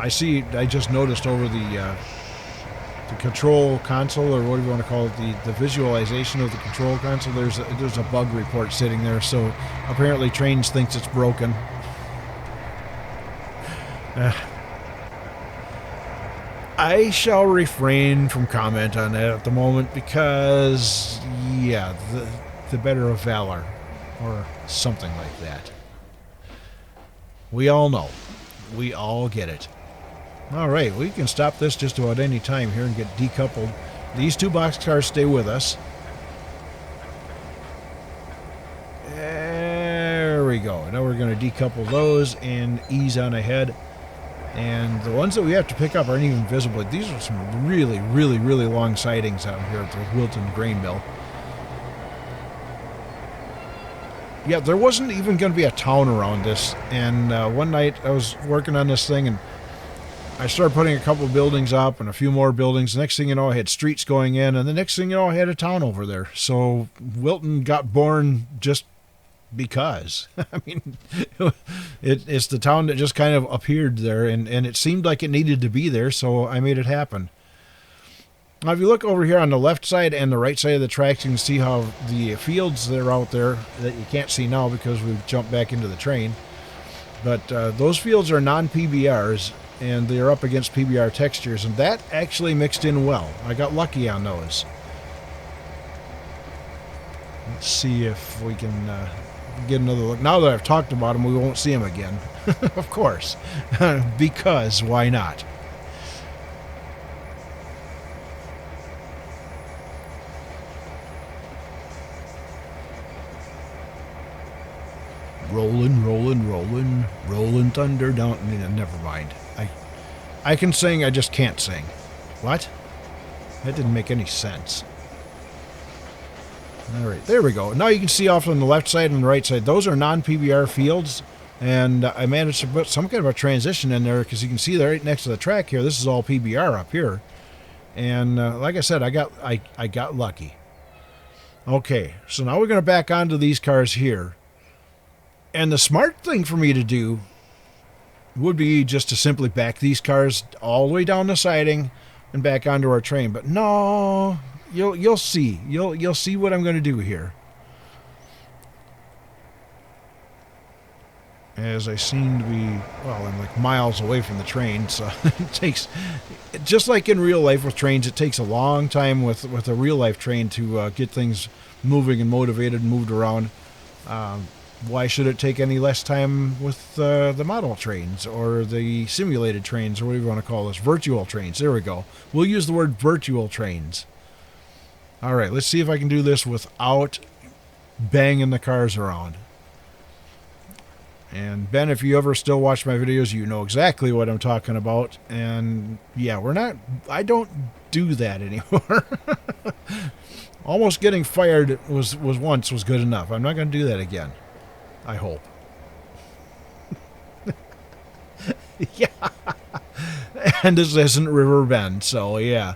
[SPEAKER 1] I just noticed over the control console, or whatever you want to call it, the visualization of the control console, there's a bug report sitting there, so apparently Trainz thinks it's broken. I shall refrain from comment on that at the moment because, yeah, the better of valor, or something like that. We all know. We all get it. All right, we can stop this just about any time here and get decoupled. These two boxcars stay with us. There we go. Now we're going to decouple those and ease on ahead. And the ones that we have to pick up aren't even visible. These are some really, really, really long sidings out here at the Wilton Grain Mill. Yeah, there wasn't even going to be a town around this. And one night I was working on this thing, and I started putting a couple of buildings up and a few more buildings. The next thing you know, I had streets going in, and the next thing you know, I had a town over there. So Wilton got born just because. I mean, it's the town that just kind of appeared there, and it seemed like it needed to be there, so I made it happen. Now, if you look over here on the left side and the right side of the tracks, you can see how the fields that are out there that you can't see now because we've jumped back into the train. But those fields are non-PBRs, and they're up against PBR textures, and that actually mixed in well. I got lucky on those. Let's see if we can get another look. Now that I've talked about them, we won't see them again. Of course. Because why not? Rolling, rolling, rolling, rolling thunder down. Never mind. I can sing, I just can't sing. What? That didn't make any sense. All right, there we go. Now you can see off on the left side and the right side. Those are non-PBR fields, and I managed to put some kind of a transition in there because you can see there right next to the track here. This is all PBR up here, and like I said, I got lucky. Okay, so now we're going to back onto these cars here, and the smart thing for me to do would be just to simply back these cars all the way down the siding and back onto our train. But no, you'll see. You'll see what I'm going to do here. As I seem to be, well, I'm like miles away from the train, so it takes, just like in real life with trains, it takes a long time with a real life train to get things moving and motivated and moved around. Why should it take any less time with the model trains or the simulated trains, or whatever you want to call this? Virtual trains. There we go. We'll use the word virtual trains. All right, let's see if I can do this without banging the cars around. And Ben, if you ever still watch my videos, you know exactly what I'm talking about. And yeah, I don't do that anymore. Almost getting fired was good enough. I'm not going to do that again. I hope. Yeah. And this isn't River Bend, so yeah.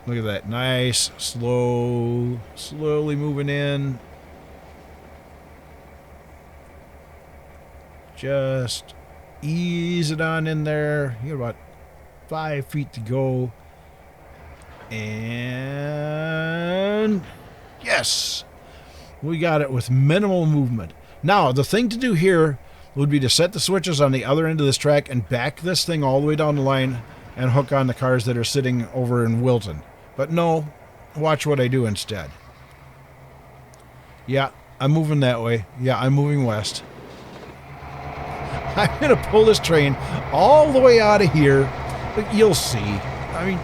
[SPEAKER 1] Look at that. Nice, slowly moving in. Just ease it on in there. You got about 5 feet to go. And yes, we got it with minimal movement. Now, the thing to do here would be to set the switches on the other end of this track and back this thing all the way down the line and hook on the cars that are sitting over in Wilton. But no, watch what I do instead. Yeah, I'm moving that way. Yeah, I'm moving west. I'm going to pull this train all the way out of here. But you'll see. I mean,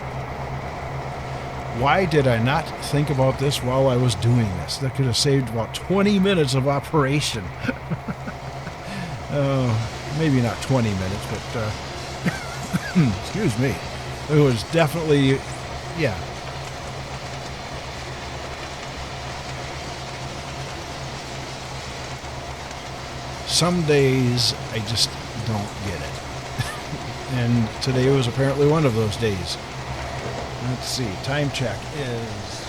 [SPEAKER 1] why did I not think about this while I was doing this? That could have saved about 20 minutes of operation. Maybe not 20 minutes, but excuse me. It was definitely, yeah. Some days I just don't get it. And today was apparently one of those days. Let's see, time check is...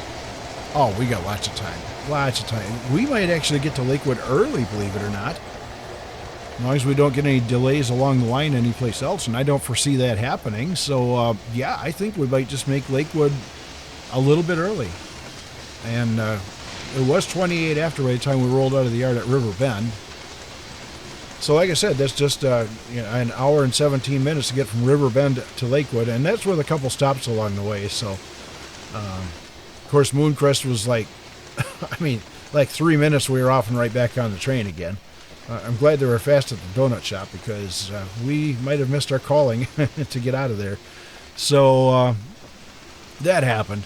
[SPEAKER 1] Oh, we got lots of time. Lots of time. We might actually get to Lakewood early, believe it or not. As long as we don't get any delays along the line anyplace else, and I don't foresee that happening. So, yeah, I think we might just make Lakewood a little bit early. And it was 28 after by the time we rolled out of the yard at River Bend. So, like I said, that's just an hour and 17 minutes to get from River Bend to Lakewood, and that's with a couple stops along the way. So, of course, Mooncrest was like, I mean, like 3 minutes we were off and right back on the train again. I'm glad they were fast at the donut shop because we might have missed our calling to get out of there. So that happened.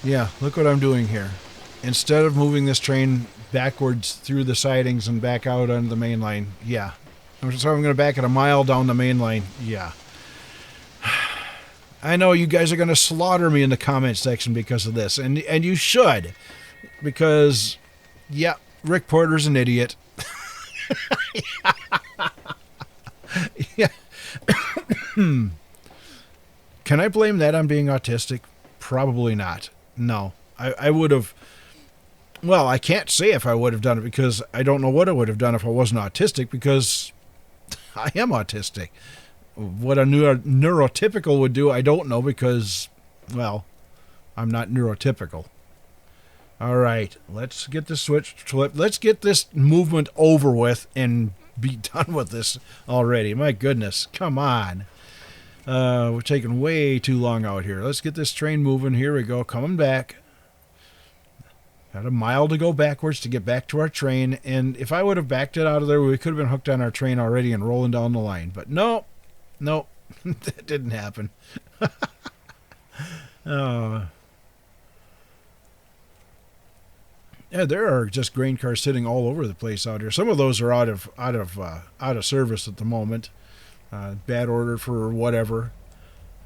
[SPEAKER 1] Yeah, look what I'm doing here. Instead of moving this train backwards through the sidings and back out onto the main line, yeah. So I'm going to back it a mile down the main line, yeah. I know you guys are going to slaughter me in the comment section because of this, and you should, because, yeah, Rick Porter's an idiot. Yeah. Can I blame that on being autistic? Probably not. No. I would have... Well, I can't say if I would have done it because I don't know what I would have done if I wasn't autistic because I am autistic. What a neurotypical would do, I don't know because, well, I'm not neurotypical. All right, let's get this switch flipped. Let's get this movement over with and be done with this already. My goodness, come on. We're taking way too long out here. Let's get this train moving. Here we go, coming back. Got a mile to go backwards to get back to our train. And if I would have backed it out of there, we could have been hooked on our train already and rolling down the line. But no, that didn't happen. Yeah, there are just grain cars sitting all over the place out here. Some of those are out of service at the moment. Bad order for whatever.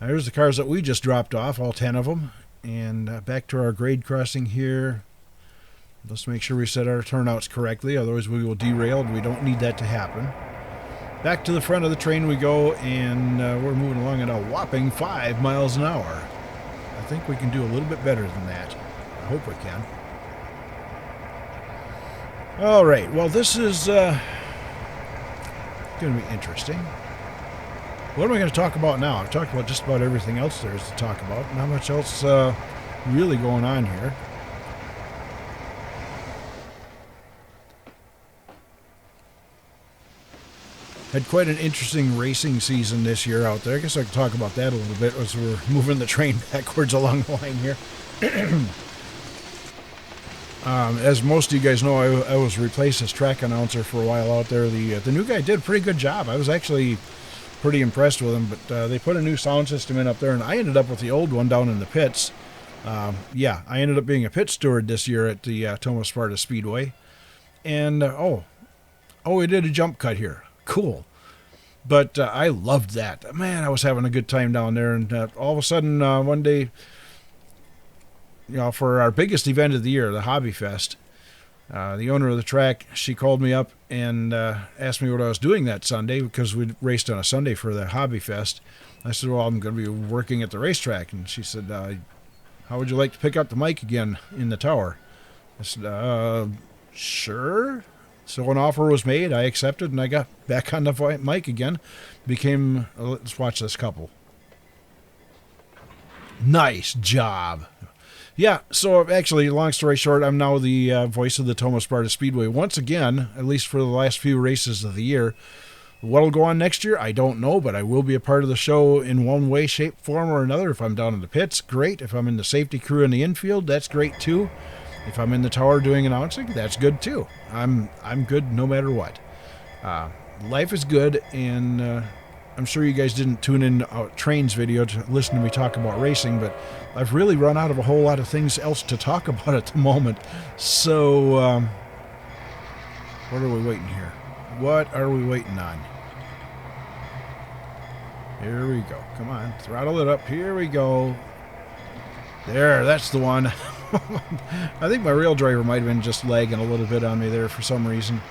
[SPEAKER 1] There's the cars that we just dropped off, all 10 of them. And back to our grade crossing here. Let's make sure we set our turnouts correctly, otherwise we will derail, and we don't need that to happen. Back to the front of the train we go, and we're moving along at a whopping 5 miles an hour. I think we can do a little bit better than that. I hope we can. All right, well, this is going to be interesting. What am I going to talk about now? I've talked about just about everything else there is to talk about. Not much else really going on here. Had quite an interesting racing season this year out there. I guess I could talk about that a little bit as we're moving the train backwards along the line here. As most of you guys know, I was replaced as track announcer for a while out there. The new guy did a pretty good job. I was actually pretty impressed with him, but they put a new sound system in up there, and I ended up with the old one down in the pits. Yeah, I ended up being a pit steward this year at the Thomas Sparta Speedway. And, we did a jump cut here. Cool. But I loved that. Man, I was having a good time down there, and all of a sudden, one day, for our biggest event of the year, the Hobby Fest, the owner of the track, she called me up and asked me what I was doing that Sunday because we raced on a Sunday for the Hobby Fest. I said, well, I'm going to be working at the racetrack. And she said, how would you like to pick up the mic again in the tower? I said, sure. So an offer was made, I accepted, and I got back on the mic again. Became, let's watch this couple. Nice job. Yeah, so actually, long story short, I'm now the voice of the Thomas Sparta Speedway once again, at least for the last few races of the year. What'll go on next year, I don't know, but I will be a part of the show in one way, shape, form, or another. If I'm down in the pits, great. If I'm in the safety crew in the infield, that's great too. If I'm in the tower doing announcing, that's good too. I'm good no matter what. Life is good, and I'm sure you guys didn't tune in Trainz video to listen to me talk about racing, but I've really run out of a whole lot of things else to talk about at the moment. So, what are we waiting here? What are we waiting on? Here we go. Come on, throttle it up. Here we go. There, that's the one. I think my rail driver might have been just lagging a little bit on me there for some reason.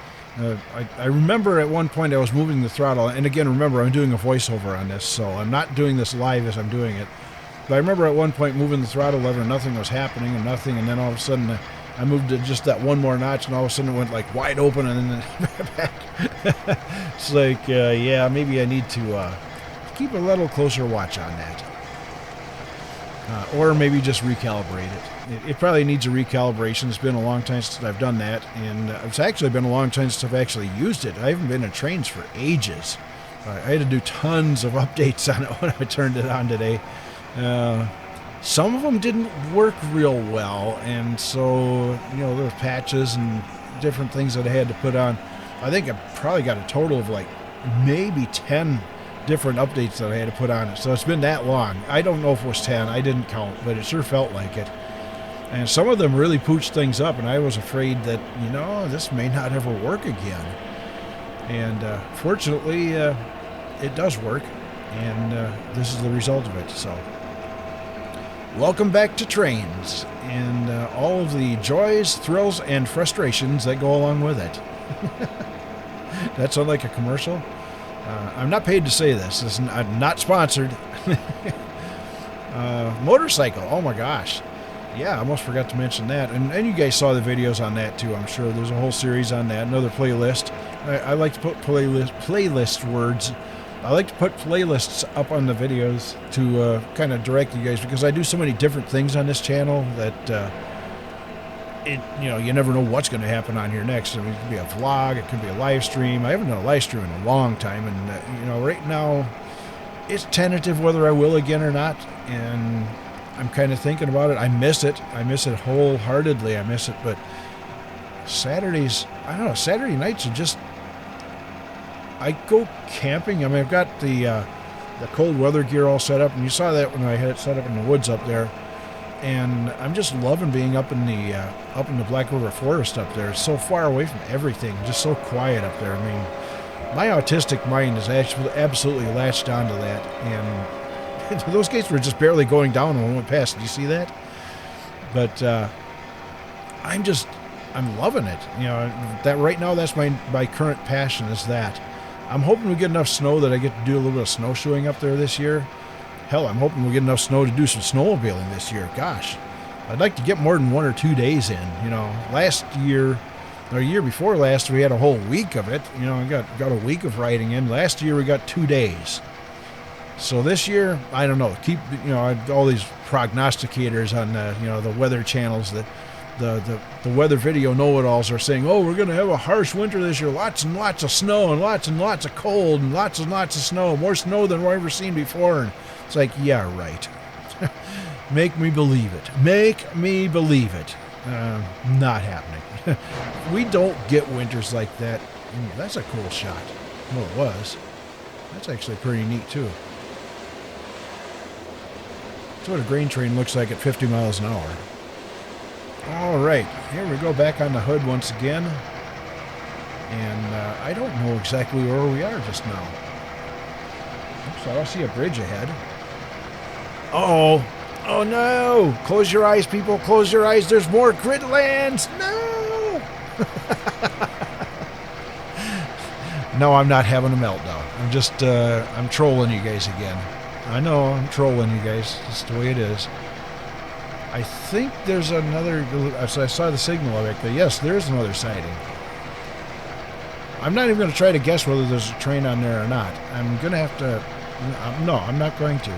[SPEAKER 1] I remember at one point I was moving the throttle, and again, remember, I'm doing a voiceover on this, so I'm not doing this live as I'm doing it. But I remember at one point moving the throttle lever, and nothing was happening, and then all of a sudden I moved it just that one more notch, and all of a sudden it went like wide open, and then back. It's like, yeah, maybe I need to keep a little closer watch on that. Or maybe just recalibrate it. It probably needs a recalibration. It's been a long time since I've done that, and it's actually been a long time since I've actually used it. I haven't been in Trainz for ages. I had to do tons of updates on it when I turned it on today. Some of them didn't work real well, and so, there were patches and different things that I had to put on. I think I probably got a total of like maybe 10 different updates that I had to put on it. So it's been that long. I don't know if it was 10. I didn't count, but it sure felt like it. And some of them really pooched things up, and I was afraid that, this may not ever work again. And fortunately, it does work, and this is the result of it. So welcome back to Trainz, and all of the joys, thrills, and frustrations that go along with it. That sound like a commercial? I'm not paid to say this. I'm not sponsored. Motorcycle. Oh my gosh. Yeah, I almost forgot to mention that. And you guys saw the videos on that too, I'm sure. There's a whole series on that. Another playlist. I like to put playlist words. I like to put playlists up on the videos to kind of direct you guys, because I do so many different things on this channel that you never know what's going to happen on here next. I mean, it could be a vlog, it could be a live stream. I haven't done a live stream in a long time, and right now it's tentative whether I will again or not, and I'm kind of thinking about it. I miss it wholeheartedly. I miss it, but Saturdays, I don't know, Saturday nights are just, I go camping. I mean, I've got the cold weather gear all set up, and you saw that when I had it set up in the woods up there. And I'm just loving being up in the Black River Forest up there. It's so far away from everything, just so quiet up there. I mean, my autistic mind is actually absolutely latched onto that. And those gates were just barely going down when we went past. Did you see that? But I'm loving it. That right now, that's my current passion is that. I'm hoping we get enough snow that I get to do a little bit of snowshoeing up there this year. Hell, I'm hoping we get enough snow to do some snowmobiling this year. Gosh, I'd like to get more than 1 or 2 days in. Last year, or year before last, we had a whole week of it. I got a week of riding in. Last year, we got 2 days. So this year, I don't know. Keep, all these prognosticators on the weather channels, the weather video know-it-alls are saying, oh, we're going to have a harsh winter this year. Lots and lots of snow and lots of cold and lots of snow. More snow than we've ever seen before. And it's like, yeah, right. Make me believe it. Make me believe it. Not happening. We don't get winters like that. Ooh, that's a cool shot. Well, it was. That's actually pretty neat, too. That's what a grain train looks like at 50 miles an hour. All right, here we go back on the hood once again. And I don't know exactly where we are just now. Oops, I see a bridge ahead. Uh-oh. Oh, no. Close your eyes, people. Close your eyes. There's more gridlands. No. No, I'm not having a meltdown. I'm just, I'm trolling you guys again. I know, I'm trolling you guys. That's the way it is. I think there's another, I saw the signal back there. Yes, there is another sighting. I'm not even going to try to guess whether there's a train on there or not. I'm going to have to, no, I'm not going to.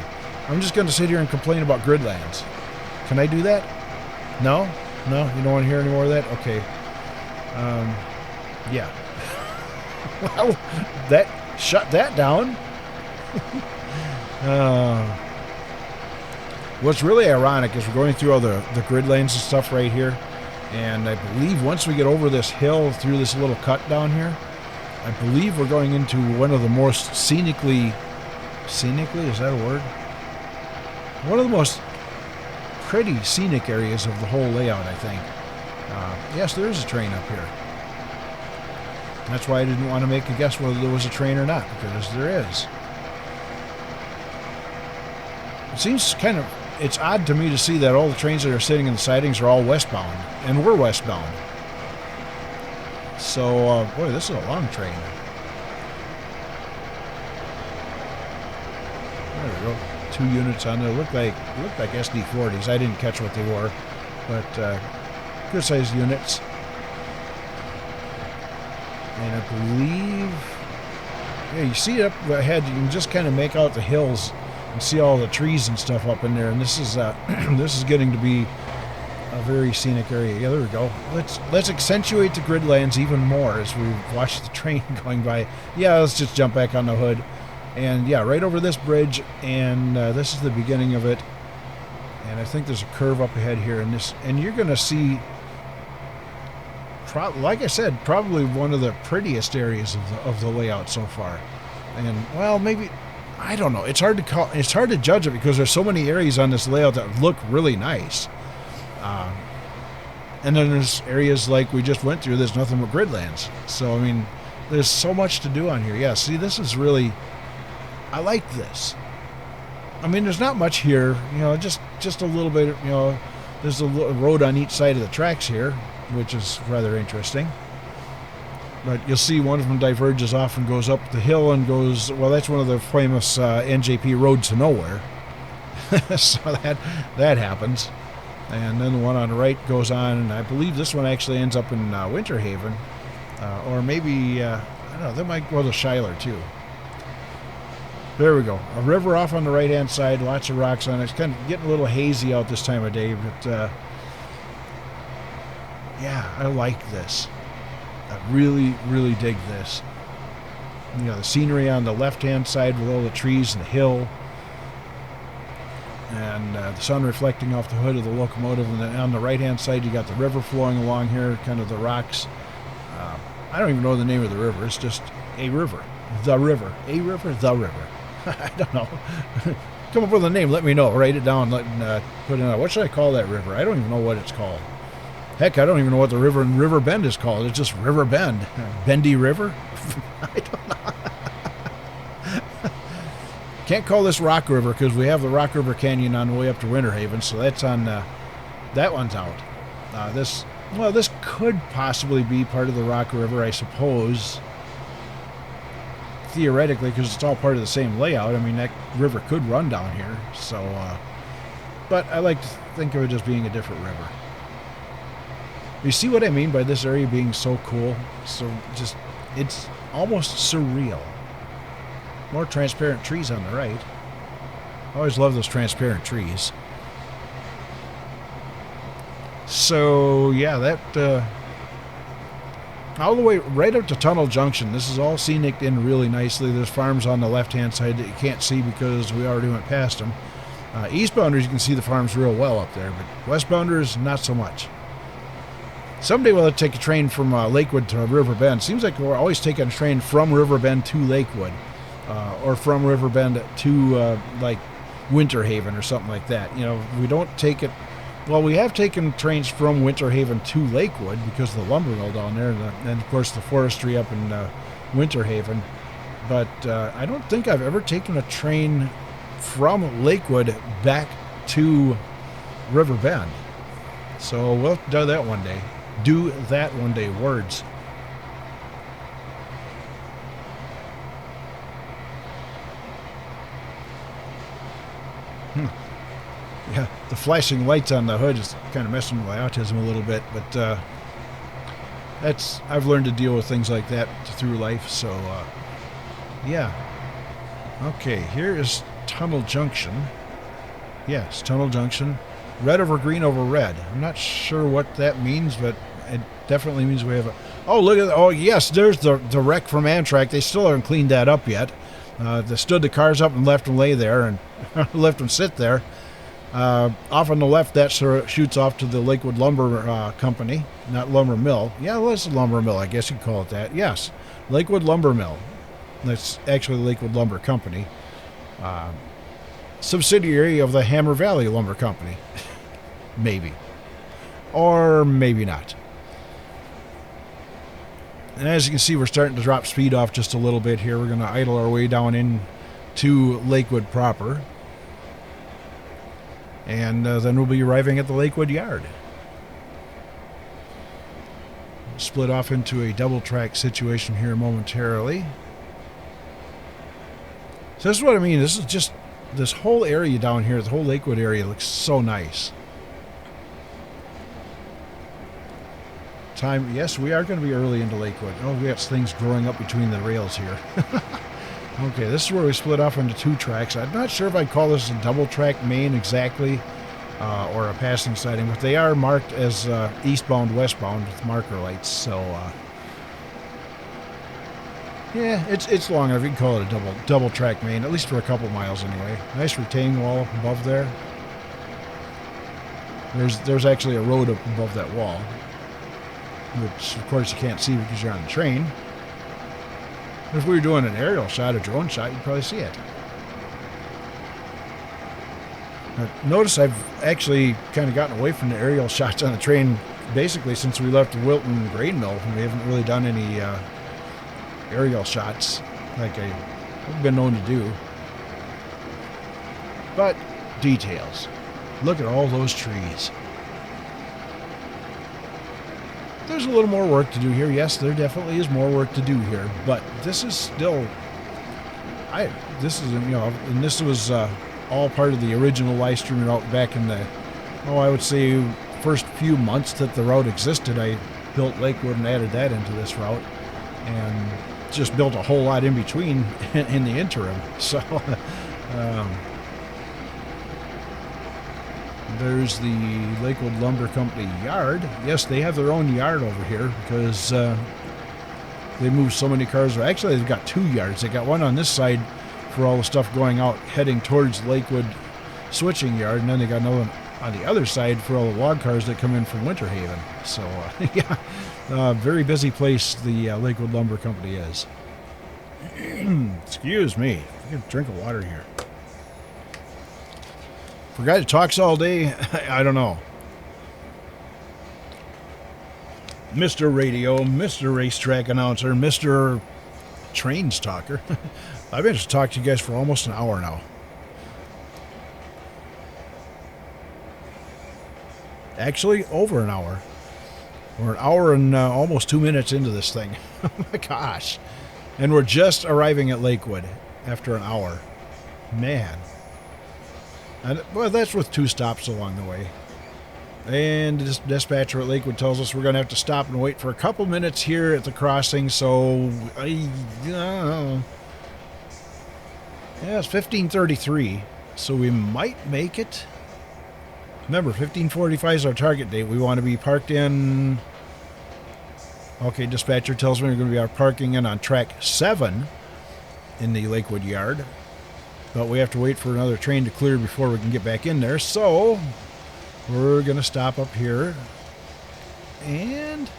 [SPEAKER 1] I'm just going to sit here and complain about gridlands. Can I do that? No? No? You don't want to hear any more of that? Okay. Yeah. Well, shut that down. What's really ironic is we're going through all the grid lanes and stuff right here, and I believe once we get over this hill through this little cut down here, I believe we're going into one of the most scenically, is that a word? One of the most pretty scenic areas of the whole layout, I think. Yes, there is a train up here. That's why I didn't want to make a guess whether there was a train or not, because there is. It seems kind of, it's odd to me to see that all the trains that are sitting in the sidings are all westbound, and we're westbound. So, boy, this is a long train. There we go. 2 units on there. Looked like SD40s. I didn't catch what they were, but good sized units. And I believe, yeah, you see up ahead, you can just kind of make out the hills and see all the trees and stuff up in there. And this is this is getting to be a very scenic area. Yeah, there we go. Let's accentuate the gridlands even more as we watch the train going by. Yeah, let's just jump back on the hood. And yeah, right over this bridge, and this is the beginning of it. And I think there's a curve up ahead here, and you're going to see, like I said, probably one of the prettiest areas of the layout so far. And well, maybe, I don't know. It's hard to judge it because there's so many areas on this layout that look really nice. And then there's areas like we just went through, there's nothing but gridlands. So, I mean, there's so much to do on here. Yeah, see, this is really, I like this. I mean, there's not much here, you know, just a little bit, you know, there's a road on each side of the tracks here, which is rather interesting. But you'll see one of them diverges off and goes up the hill and goes, well, that's one of the famous NJP roads to nowhere. So that happens. And then the one on the right goes on, and I believe this one actually ends up in Winter Haven. Or maybe, I don't know, that might go to Schuyler too. There we go. A river off on the right-hand side, lots of rocks on it. It's kind of getting a little hazy out this time of day, but yeah, I like this. I really, really dig this. You know, the scenery on the left-hand side with all the trees and the hill. And the sun reflecting off the hood of the locomotive. And then on the right-hand side, you got the river flowing along here, kind of the rocks. I don't even know the name of the river. It's just a river. The river. A river, the river. I don't know. Come up with a name. Let me know. Write it down. Put it in. What should I call that river? I don't even know what it's called. Heck, I don't even know what the river in River Bend is called. It's just River Bend. Bendy River? I don't know. Can't call this Rock River because we have the Rock River Canyon on the way up to Winter Haven, so that's on. That one's out. This could possibly be part of the Rock River, I suppose. Theoretically, because it's all part of the same layout. I mean, that river could run down here. So, but I like to think of it as being a different river. You see what I mean by this area being so cool? So just, it's almost surreal. More transparent trees on the right. I always love those transparent trees. So, yeah, that, all the way right up to Tunnel Junction. This is all scenic in really nicely. There's farms on the left-hand side that you can't see because we already went past them. Eastbounders, you can see the farms real well up there, but westbounders, not so much. Someday we'll have to take a train from Lakewood to River Bend. Seems like we're always taking a train from River Bend to Lakewood. Or from River Bend to like Winter Haven or something like that. You know, we don't take it. Well, we have taken trains from Winter Haven to Lakewood because of the lumber mill down there, and of course the forestry up in Winter Haven. But I don't think I've ever taken a train from Lakewood back to River Bend. So we'll do that one day. Do that one day. Words. Yeah, the flashing lights on the hood is kind of messing with my autism a little bit, but I've learned to deal with things like that through life, so yeah. Okay, here is Tunnel Junction. Yes, Tunnel Junction. Red over green over red. I'm not sure what that means, but it definitely means we have a... Oh, look at... Oh, yes, there's the wreck from Amtrak. They still haven't cleaned that up yet. They stood the cars up and left them lay there and left them sit there. Off on the left, that sort of shoots off to the Lakewood Lumber Company, not Lumber Mill. Yeah, well, it's a lumber mill, I guess you'd call it that. Yes, Lakewood Lumber Mill. That's actually the Lakewood Lumber Company. Subsidiary of the Hammer Valley Lumber Company. Maybe. Or maybe not. And as you can see, we're starting to drop speed off just a little bit here. We're going to idle our way down into Lakewood proper. And then we'll be arriving at the Lakewood Yard. Split off into a double track situation here momentarily. So this is what I mean. This is just, this whole area down here, the whole Lakewood area looks so nice. time. Yes, we are going to be early into Lakewood. Oh, we got things growing up between the rails here. Okay, this is where we split off into 2 tracks. I'm not sure if I'd call this a double track main exactly, or a passing siding, but they are marked as eastbound, westbound with marker lights. So, yeah, it's long enough. You can call it a double track main, at least for a couple miles anyway. Nice retaining wall up above there. There's actually a road up above that wall, which of course you can't see because you're on the train. If we were doing an aerial shot, a drone shot, you'd probably see it. Now, notice I've actually kind of gotten away from the aerial shots on the train basically since we left the Wilton Grain Mill. We haven't really done any aerial shots like I've been known to do. But details. Look at all those trees. There's a little more work to do here. Yes, there definitely is more work to do here, but this is still, this is, you know, and this was all part of the original live stream route back in the, I would say first few months that the route existed. I built Lakewood and added that into this route, and just built a whole lot in between in the interim. So, there's the Lakewood Lumber Company yard. Yes, they have their own yard over here because they move so many cars. Actually, they've got 2 yards. They got one on this side for all the stuff going out, heading towards Lakewood switching yard, and then they got another one on the other side for all the log cars that come in from Winter Haven. So, yeah, very busy place the Lakewood Lumber Company is. Excuse me. I get a drink of water here. For a guy that talks all day, I don't know. Mr. Radio, Mr. Racetrack Announcer, Mr. Trainz Talker. I've been to talk to you guys for almost an hour now. Actually, over an hour. We're an hour and almost 2 minutes into this thing. Oh my gosh. And we're just arriving at Lakewood after an hour. Man. And, well, that's with 2 stops along the way. And this dispatcher at Lakewood tells us we're going to have to stop and wait for a couple minutes here at the crossing. So, yeah, it's 15:33. So we might make it. Remember, 15:45 is our target date. We want to be parked in. Okay, dispatcher tells me we're going to be parking in on track 7 in the Lakewood yard. But we have to wait for another train to clear before we can get back in there. So we're going to stop up here and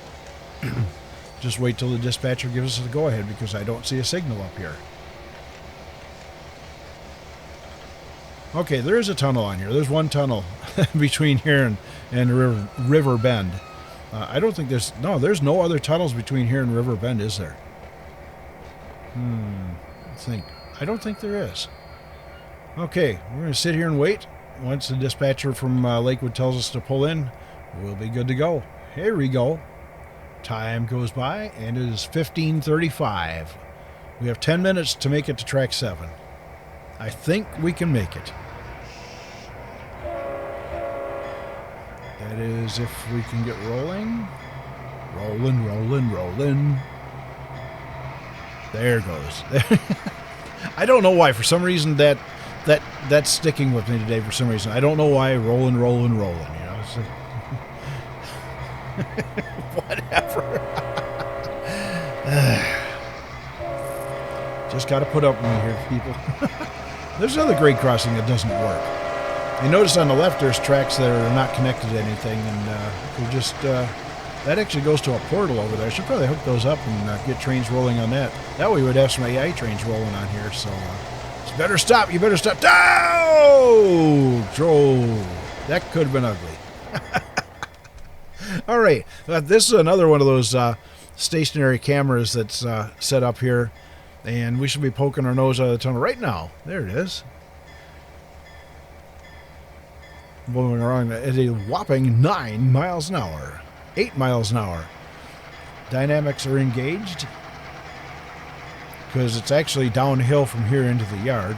[SPEAKER 1] just wait till the dispatcher gives us the go-ahead because I don't see a signal up here. Okay, there is a tunnel on here. There's one tunnel between here and River Bend. I don't think there's no other tunnels between here and River Bend, is there? I don't think there is. Okay, we're going to sit here and wait. Once the dispatcher from Lakewood tells us to pull in, we'll be good to go. Here we go. Time goes by, and it is 15:35. We have 10 minutes to make it to track 7. I think we can make it. That is if we can get rolling. Rolling, rolling, rolling. There it goes. I don't know why. For some reason, that's sticking with me today. For some reason, I don't know why. Rolling, rolling, rolling. You know, it's whatever. Just got to put up with me here, people. There's another grade crossing that doesn't work. You notice on the left there's tracks that are not connected to anything, and we're just that actually goes to a portal over there. I should probably hook those up and get trains rolling on that. That way we'd have some AI trains rolling on here. So you better stop. You better stop. Oh, drove. That could have been ugly. All right, this is another one of those stationary cameras that's set up here, and we should be poking our nose out of the tunnel right now. There it is. Moving along at a whopping 9 miles an hour. 8 miles an hour. Dynamics are engaged because it's actually downhill from here into the yard,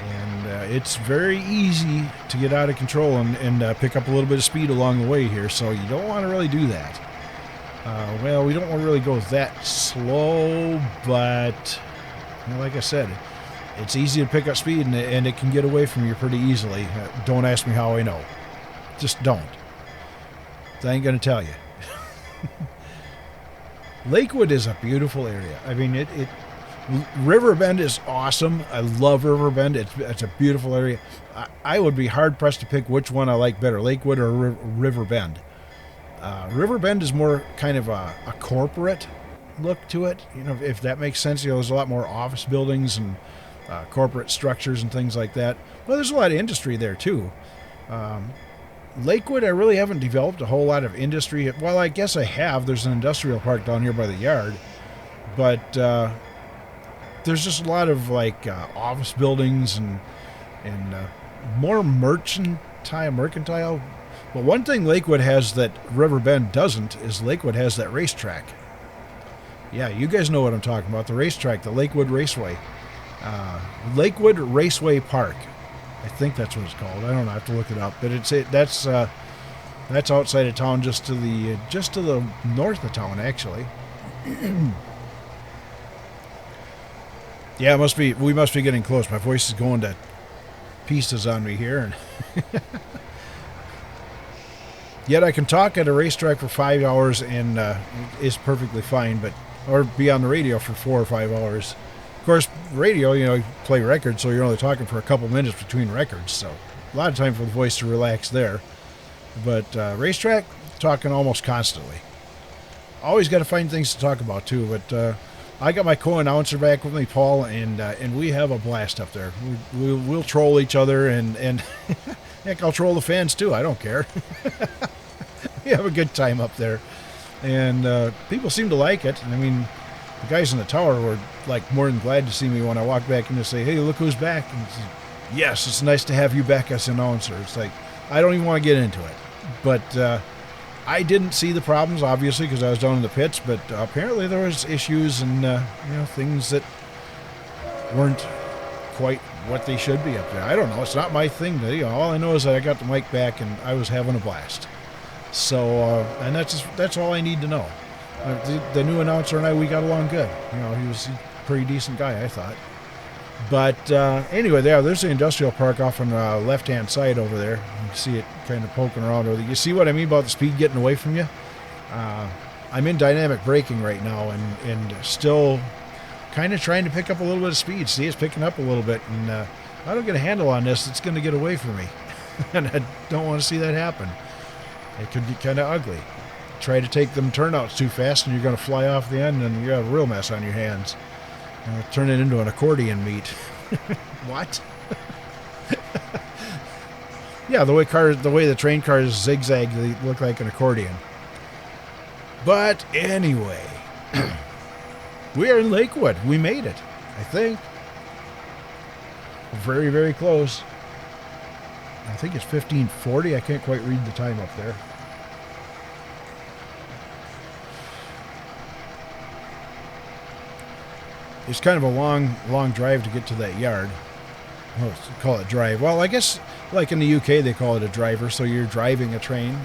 [SPEAKER 1] and it's very easy to get out of control and pick up a little bit of speed along the way here, so you don't want to really do that. Well, we don't really go that slow, but like I said, it's easy to pick up speed, and it can get away from you pretty easily. Don't ask me how I know. Just don't. I ain't going to tell you. Lakewood is a beautiful area. I mean, Riverbend is awesome. I love Riverbend. It's a beautiful area. I would be hard-pressed to pick which one I like better, Lakewood or Riverbend. Riverbend is more kind of a corporate look to it, if that makes sense. There's a lot more office buildings and corporate structures and things like that. Well, there's a lot of industry there, too. Lakewood, I really haven't developed a whole lot of industry. Well, I guess I have. There's an industrial park down here by the yard. But there's just a lot of, office buildings and more mercantile. Well, one thing Lakewood has that Riverbend doesn't is Lakewood has that racetrack. Yeah, you guys know what I'm talking about. The racetrack, the Lakewood Raceway. Lakewood Raceway Park. I think that's what it's called. I don't know. I have to look it up. But that's outside of town, just to the north of town, actually. Yeah, we must be getting close. My voice is going to pieces on me here, and yet I can talk at a racetrack for 5 hours and is perfectly fine, or be on the radio for 4 or 5 hours. Of course, radio, you play records, so you're only talking for a couple minutes between records, so a lot of time for the voice to relax there. But racetrack, talking almost constantly. Always got to find things to talk about, too, but I got my co-announcer back with me, Paul, and we have a blast up there. We'll troll each other, and heck, I'll troll the fans, too. I don't care. We have a good time up there. And people seem to like it. I mean, the guys in the tower were more than glad to see me when I walked back in to say, hey, look who's back. And yes, it's nice to have you back as announcer. It's I don't even want to get into it. But I didn't see the problems, obviously, because I was down in the pits. But apparently there was issues and, things that weren't quite what they should be up there. I don't know. It's not my thing. All I know is that I got the mic back and I was having a blast. So, and that's all I need to know. The new announcer and I, we got along good. He was a pretty decent guy, I thought. But anyway, there's the industrial park off on the left-hand side over there. You can see it kind of poking around over there. You see what I mean about the speed getting away from you? I'm in dynamic braking right now and still kind of trying to pick up a little bit of speed. See, it's picking up a little bit. And if I don't get a handle on this, it's going to get away from me. And I don't want to see that happen. It could be kind of ugly. Try to take them turnouts too fast and you're going to fly off the end and you have a real mess on your hands. Turn it into an accordion meet. What? Yeah, the way the train cars zigzag, they look like an accordion. But anyway, we are in Lakewood. We made it, I think. Very, very close. I think it's 15:40. I can't quite read the time up there. It's kind of a long drive to get to that yard. Well, call it drive. Well, I guess like in the UK they call it a driver. So you're driving a train.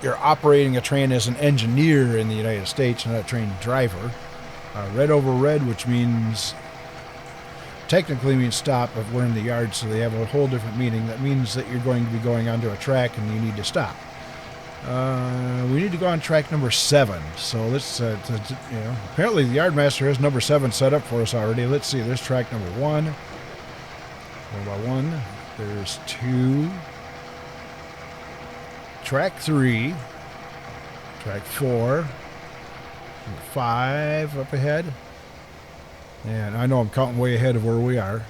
[SPEAKER 1] You're operating a train as an engineer in the United States, not a train driver. Red over red, which technically means stop if we're in the yard, so they have a whole different meaning. That means that you're going to be going onto a track and you need to stop. We need to go on track number 7. So let's, apparently the yardmaster has number 7 set up for us already. Let's see, there's track number 1. 1. There's 2. Track 3. Track 4. Number 5 up ahead. And I know I'm counting way ahead of where we are.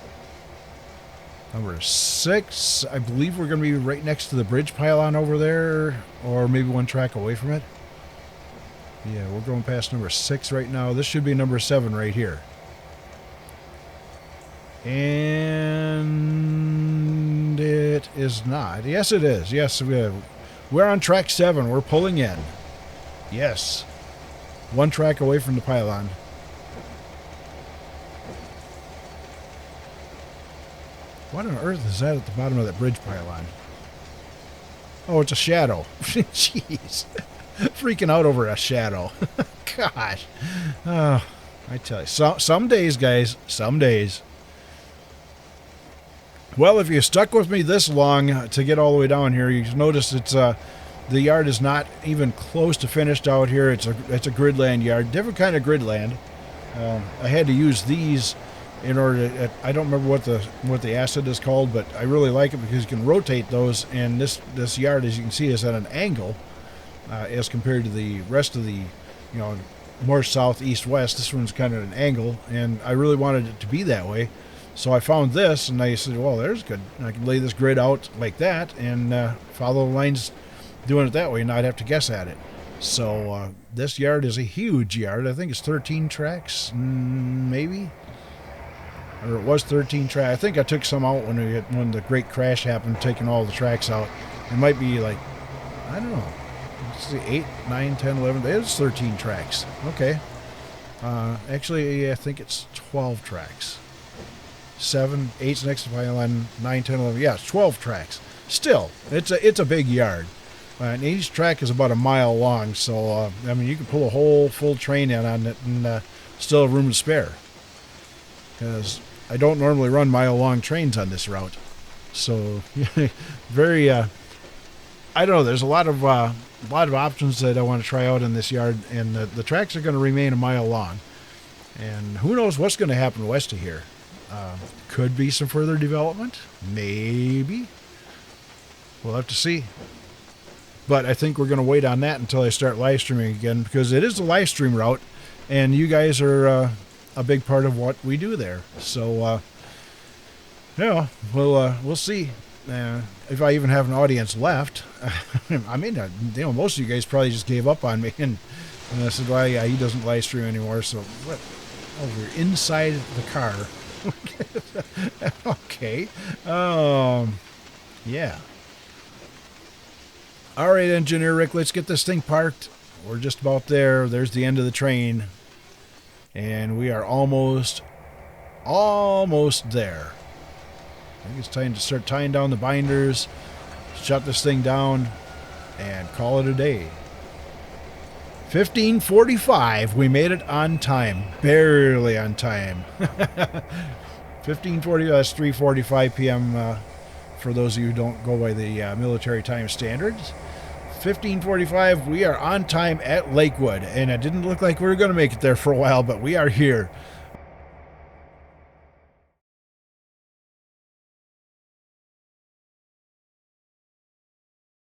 [SPEAKER 1] Number 6, I believe we're going to be right next to the bridge pylon over there, or maybe one track away from it. Yeah, we're going past number 6 right now. This should be number 7 right here. And it is not. Yes, it is. Yes, we're on track 7. We're pulling in. Yes. One track away from the pylon. What on earth is that at the bottom of that bridge pylon? Oh, it's a shadow. Jeez. Freaking out over a shadow. Gosh. Oh, I tell you. Some days, guys. Some days. Well, if you stuck with me this long to get all the way down here, you notice it's the yard is not even close to finished out here. It's a gridland yard, different kind of gridland. I had to use these in order to, I don't remember what the acid is called, but I really like it because you can rotate those, and this yard, as you can see, is at an angle as compared to the rest of the, north, south, east, west. This one's kind of an angle, and I really wanted it to be that way. So I found this, and I said, well, there's good. I can lay this grid out like that and follow the lines doing it that way, and not have to guess at it. So this yard is a huge yard. I think it's 13 tracks, maybe. Or it was 13 tracks. I think I took some out when the great crash happened, taking all the tracks out. It might be like, I don't know. Let's see, 8, 9, 10, 11. It's 13 tracks. Okay. Actually, I think it's 12 tracks. 7, 8's next to my 11, 9, 10, 11. Yeah, it's 12 tracks. Still, it's a big yard. And each track is about a mile long. So, you can pull a whole full train in on it and still have room to spare. Because I don't normally run mile-long trains on this route. So, very, I don't know, there's a lot of options that I want to try out in this yard, and the tracks are going to remain a mile long. And who knows what's going to happen west of here. Could be some further development. Maybe. We'll have to see. But I think we're going to wait on that until I start live streaming again, because it is a live stream route, and you guys are a big part of what we do there. So, we'll see if I even have an audience left. I mean, most of you guys probably just gave up on me, and I said, well, yeah, he doesn't live stream anymore. So, what? Oh, we're inside the car. Okay. Yeah. All right, Engineer Rick, let's get this thing parked. We're just about there. There's the end of the train. And we are almost there. I think it's time to start tying down the binders, shut this thing down, and call it a day. 15:45. We made it on time. Barely on time. 15:40. That's 3:45 p.m. For those of you who don't go by the military time standards. 15:45. We are on time at Lakewood, and it didn't look like we were going to make it there for a while, but we are here.